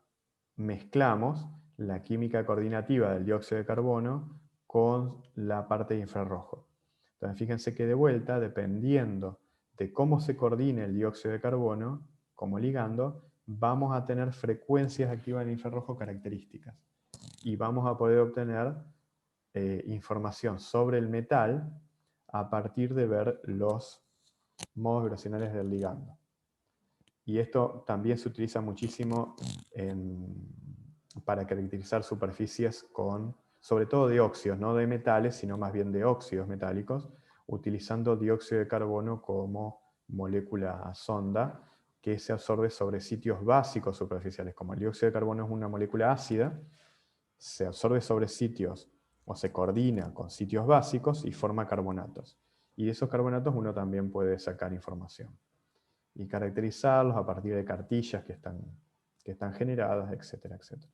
mezclamos la química coordinativa del dióxido de carbono con la parte de infrarrojo. Entonces fíjense que de vuelta, dependiendo de cómo se coordine el dióxido de carbono como ligando, vamos a tener frecuencias activas en infrarrojo características. Y vamos a poder obtener información sobre el metal a partir de ver los modos vibracionales del ligando. Y esto también se utiliza muchísimo para caracterizar superficies sobre todo de óxidos, no de metales, sino más bien de óxidos metálicos, utilizando dióxido de carbono como molécula sonda que se absorbe sobre sitios básicos superficiales. Como el dióxido de carbono es una molécula ácida, se absorbe sobre sitios o se coordina con sitios básicos y forma carbonatos. Y de esos carbonatos uno también puede sacar información y caracterizarlos a partir de cartillas que están generadas, etcétera, etcétera.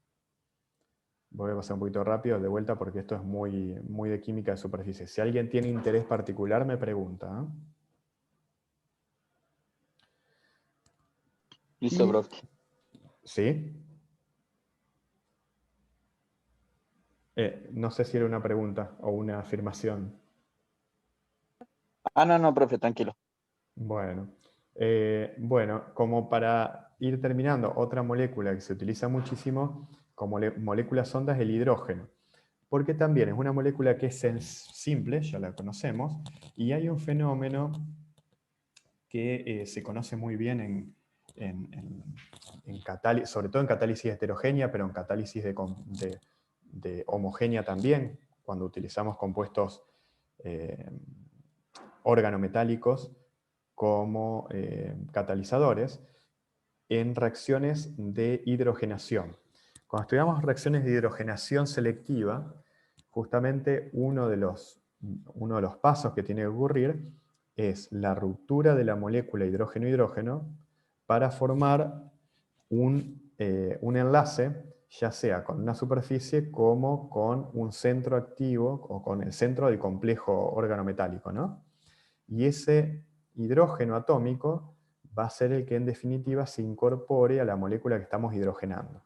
Voy a pasar un poquito rápido de vuelta porque esto es muy, muy de química de superficie. Si alguien tiene interés particular, me pregunta. Listo, profe. ¿Sí? No sé si era una pregunta o una afirmación. Ah, no, profe, tranquilo. Bueno, como para ir terminando, otra molécula que se utiliza muchísimo como molécula sonda es el hidrógeno, porque también es una molécula que es simple, ya la conocemos, y hay un fenómeno que se conoce muy bien sobre todo en catálisis heterogénea, pero en catálisis de homogénea también, cuando utilizamos compuestos organometálicos como catalizadores en reacciones de hidrogenación. Cuando estudiamos reacciones de hidrogenación selectiva, justamente uno de los pasos que tiene que ocurrir es la ruptura de la molécula hidrógeno-hidrógeno para formar un enlace, ya sea con una superficie como con un centro activo o con el centro del complejo organometálico, ¿no? Y ese hidrógeno atómico va a ser el que en definitiva se incorpore a la molécula que estamos hidrogenando.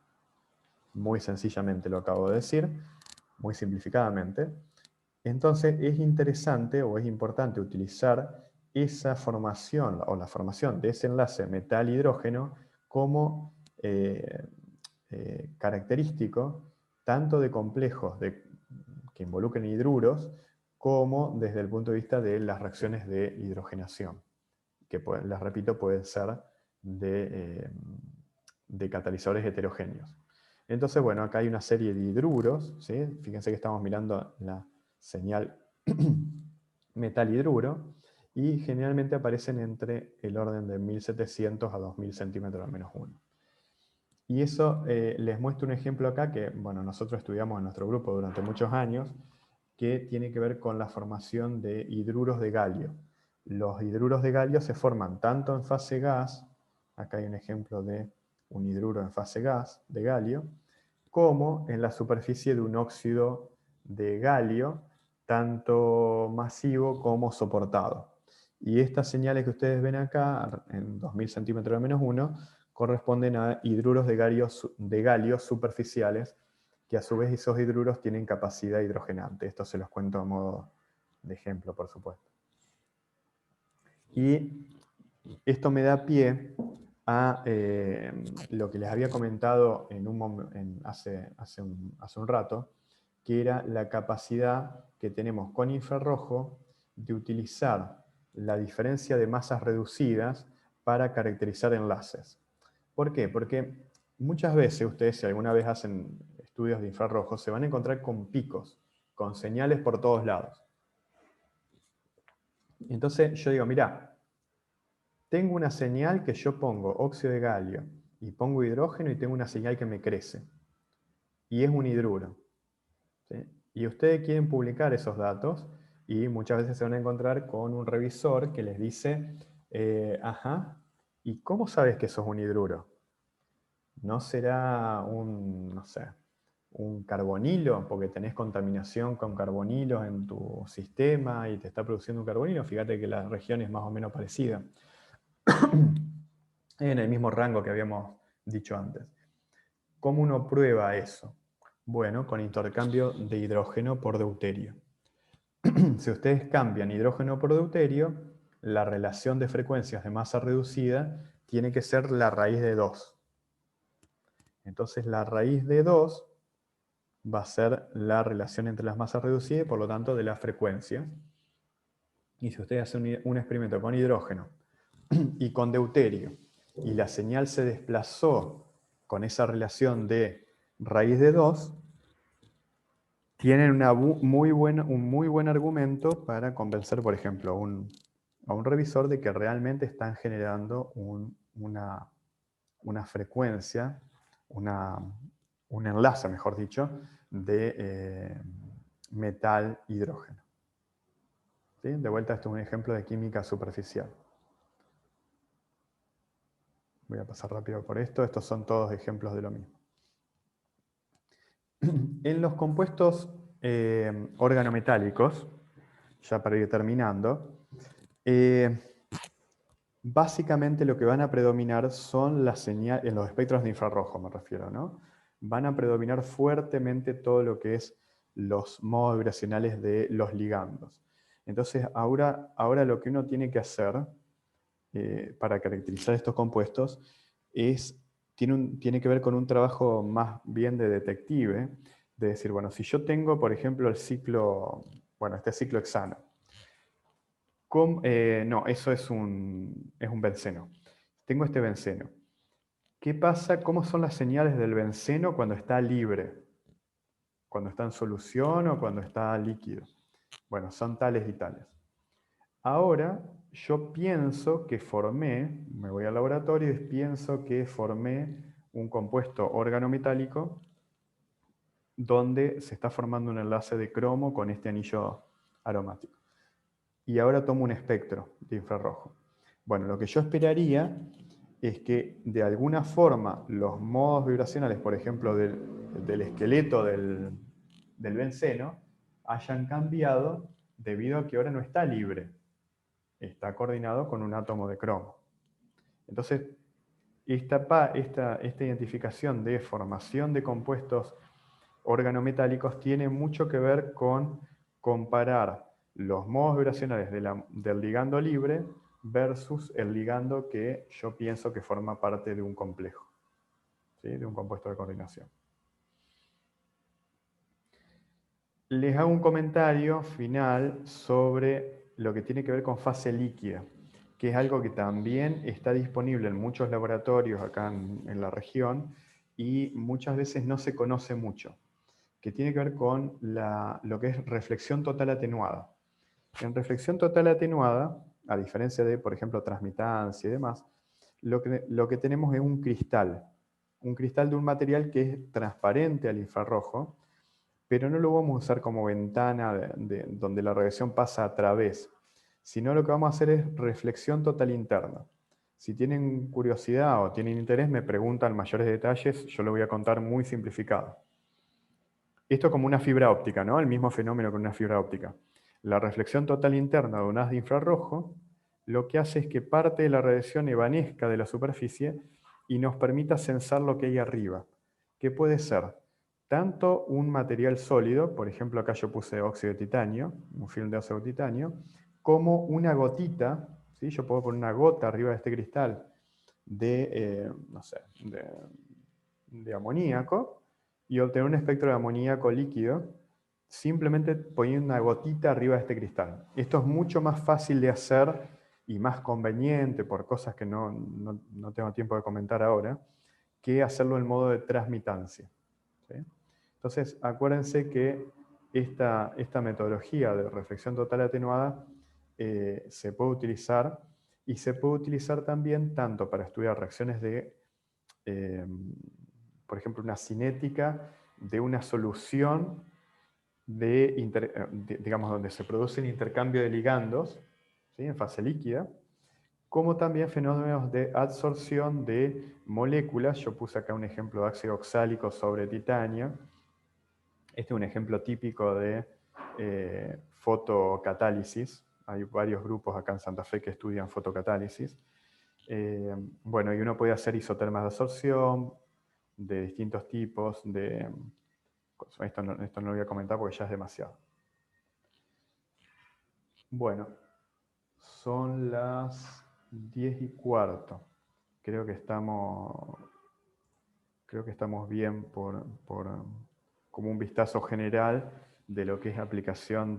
Muy sencillamente lo acabo de decir, muy simplificadamente. Entonces es interesante o es importante utilizar esa formación o la formación de ese enlace metal-hidrógeno como característico tanto de complejos que involucren hidruros como desde el punto de vista de las reacciones de hidrogenación, que les repito pueden ser de catalizadores heterogéneos. Entonces, bueno, acá hay una serie de hidruros, ¿sí? Fíjense que estamos mirando la señal metal-hidruro, y generalmente aparecen entre el orden de 1700 a 2000 centímetros al menos 1. Y eso les muestro un ejemplo acá que, bueno, nosotros estudiamos en nuestro grupo durante muchos años, que tiene que ver con la formación de hidruros de galio. Los hidruros de galio se forman tanto en fase gas, acá hay un ejemplo de un hidruro en fase gas de galio, como en la superficie de un óxido de galio, tanto masivo como soportado. Y estas señales que ustedes ven acá, en 2000 centímetros de menos 1, corresponden a hidruros de galio superficiales, que a su vez esos hidruros tienen capacidad hidrogenante. Esto se los cuento a modo de ejemplo, por supuesto. Y esto me da pie a lo que les había comentado hace un rato, que era la capacidad que tenemos con infrarrojo de utilizar la diferencia de masas reducidas para caracterizar enlaces. ¿Por qué? Porque muchas veces ustedes, si alguna vez hacen estudios de infrarrojo, se van a encontrar con picos, con señales por todos lados. Entonces yo digo, mirá, tengo una señal que yo pongo óxido de galio y pongo hidrógeno y tengo una señal que me crece. Y es un hidruro. ¿sí? Y ustedes quieren publicar esos datos y muchas veces se van a encontrar con un revisor que les dice, ajá, ¿y cómo sabes que eso es un hidruro? ¿No será un, no sé, un carbonilo? Porque tenés contaminación con carbonilos en tu sistema y te está produciendo un carbonilo. Fíjate que la región es más o menos parecida. En el mismo rango que habíamos dicho antes. ¿Cómo uno prueba eso? Bueno, con intercambio de hidrógeno por deuterio. Si ustedes cambian hidrógeno por deuterio, la relación de frecuencias de masa reducida tiene que ser la raíz de 2. Entonces la raíz de 2 va a ser la relación entre las masas reducidas y por lo tanto de la frecuencia. Y si ustedes hacen un experimento con hidrógeno y con deuterio y la señal se desplazó con esa relación de raíz de 2, tienen un muy buen argumento para convencer, por ejemplo, a un revisor de que realmente están generando una frecuencia, un enlace, mejor dicho, de metal-hidrógeno. ¿Sí? De vuelta, esto es un ejemplo de química superficial. Voy a pasar rápido por esto. Estos son todos ejemplos de lo mismo. En los compuestos organometálicos, ya para ir terminando, básicamente lo que van a predominar son las señales, en los espectros de infrarrojo me refiero, ¿no? Van a predominar fuertemente todo lo que es los modos vibracionales de los ligandos. Entonces, ahora lo que uno tiene que hacer para caracterizar estos compuestos tiene que ver con un trabajo más bien de detective, de decir, bueno, si yo tengo, por ejemplo, el ciclo, bueno, este ciclo hexano. No, eso es un benceno. Tengo este benceno. ¿Qué pasa? ¿Cómo son las señales del benceno cuando está libre? Cuando está en solución o cuando está líquido. Bueno, son tales y tales. Ahora yo pienso que me voy al laboratorio y pienso que formé un compuesto organometálico donde se está formando un enlace de cromo con este anillo aromático. Y ahora tomo un espectro de infrarrojo. Bueno, lo que yo esperaría es que de alguna forma los modos vibracionales, por ejemplo, del esqueleto del benceno, hayan cambiado debido a que ahora no está libre. Está coordinado con un átomo de cromo. Entonces, esta identificación de formación de compuestos organometálicos tiene mucho que ver con comparar los modos vibracionales del ligando libre versus el ligando que yo pienso que forma parte de un complejo, ¿sí? De un compuesto de coordinación. Les hago un comentario final sobre lo que tiene que ver con fase líquida, que es algo que también está disponible en muchos laboratorios acá en la región y muchas veces no se conoce mucho, que tiene que ver con lo que es reflexión total atenuada. En reflexión total atenuada, a diferencia de, por ejemplo, transmitancia y demás, lo que tenemos es un cristal de un material que es transparente al infrarrojo, pero no lo vamos a usar como ventana donde la radiación pasa a través, sino lo que vamos a hacer es reflexión total interna. Si tienen curiosidad o tienen interés, me preguntan mayores detalles, yo lo voy a contar muy simplificado. Esto como una fibra óptica, ¿no? El mismo fenómeno con una fibra óptica. La reflexión total interna de un haz de infrarrojo lo que hace es que parte de la radiación evanezca de la superficie y nos permita sensar lo que hay arriba, que puede ser tanto un material sólido, por ejemplo acá yo puse óxido de titanio, un film de óxido de titanio, como una gotita, ¿sí? Yo puedo poner una gota arriba de este cristal no sé, de amoníaco y obtener un espectro de amoníaco líquido simplemente poniendo una gotita arriba de este cristal. Esto es mucho más fácil de hacer y más conveniente por cosas que no tengo tiempo de comentar ahora, que hacerlo en modo de transmitancia. ¿Sí? Entonces, acuérdense que esta metodología de reflexión total atenuada se puede utilizar y se puede utilizar también tanto para estudiar reacciones de, por ejemplo, una cinética de una solución digamos, donde se produce el intercambio de ligandos, ¿sí? En fase líquida, como también fenómenos de adsorción de moléculas. Yo puse acá un ejemplo de ácido oxálico sobre titanio. Este es un ejemplo típico de fotocatálisis. Hay varios grupos acá en Santa Fe que estudian fotocatálisis. Bueno, y uno puede hacer isotermas de absorción de distintos tipos. Esto no lo voy a comentar porque ya es demasiado. Bueno, son las 10:15. Creo que estamos bien por como un vistazo general de lo que es aplicación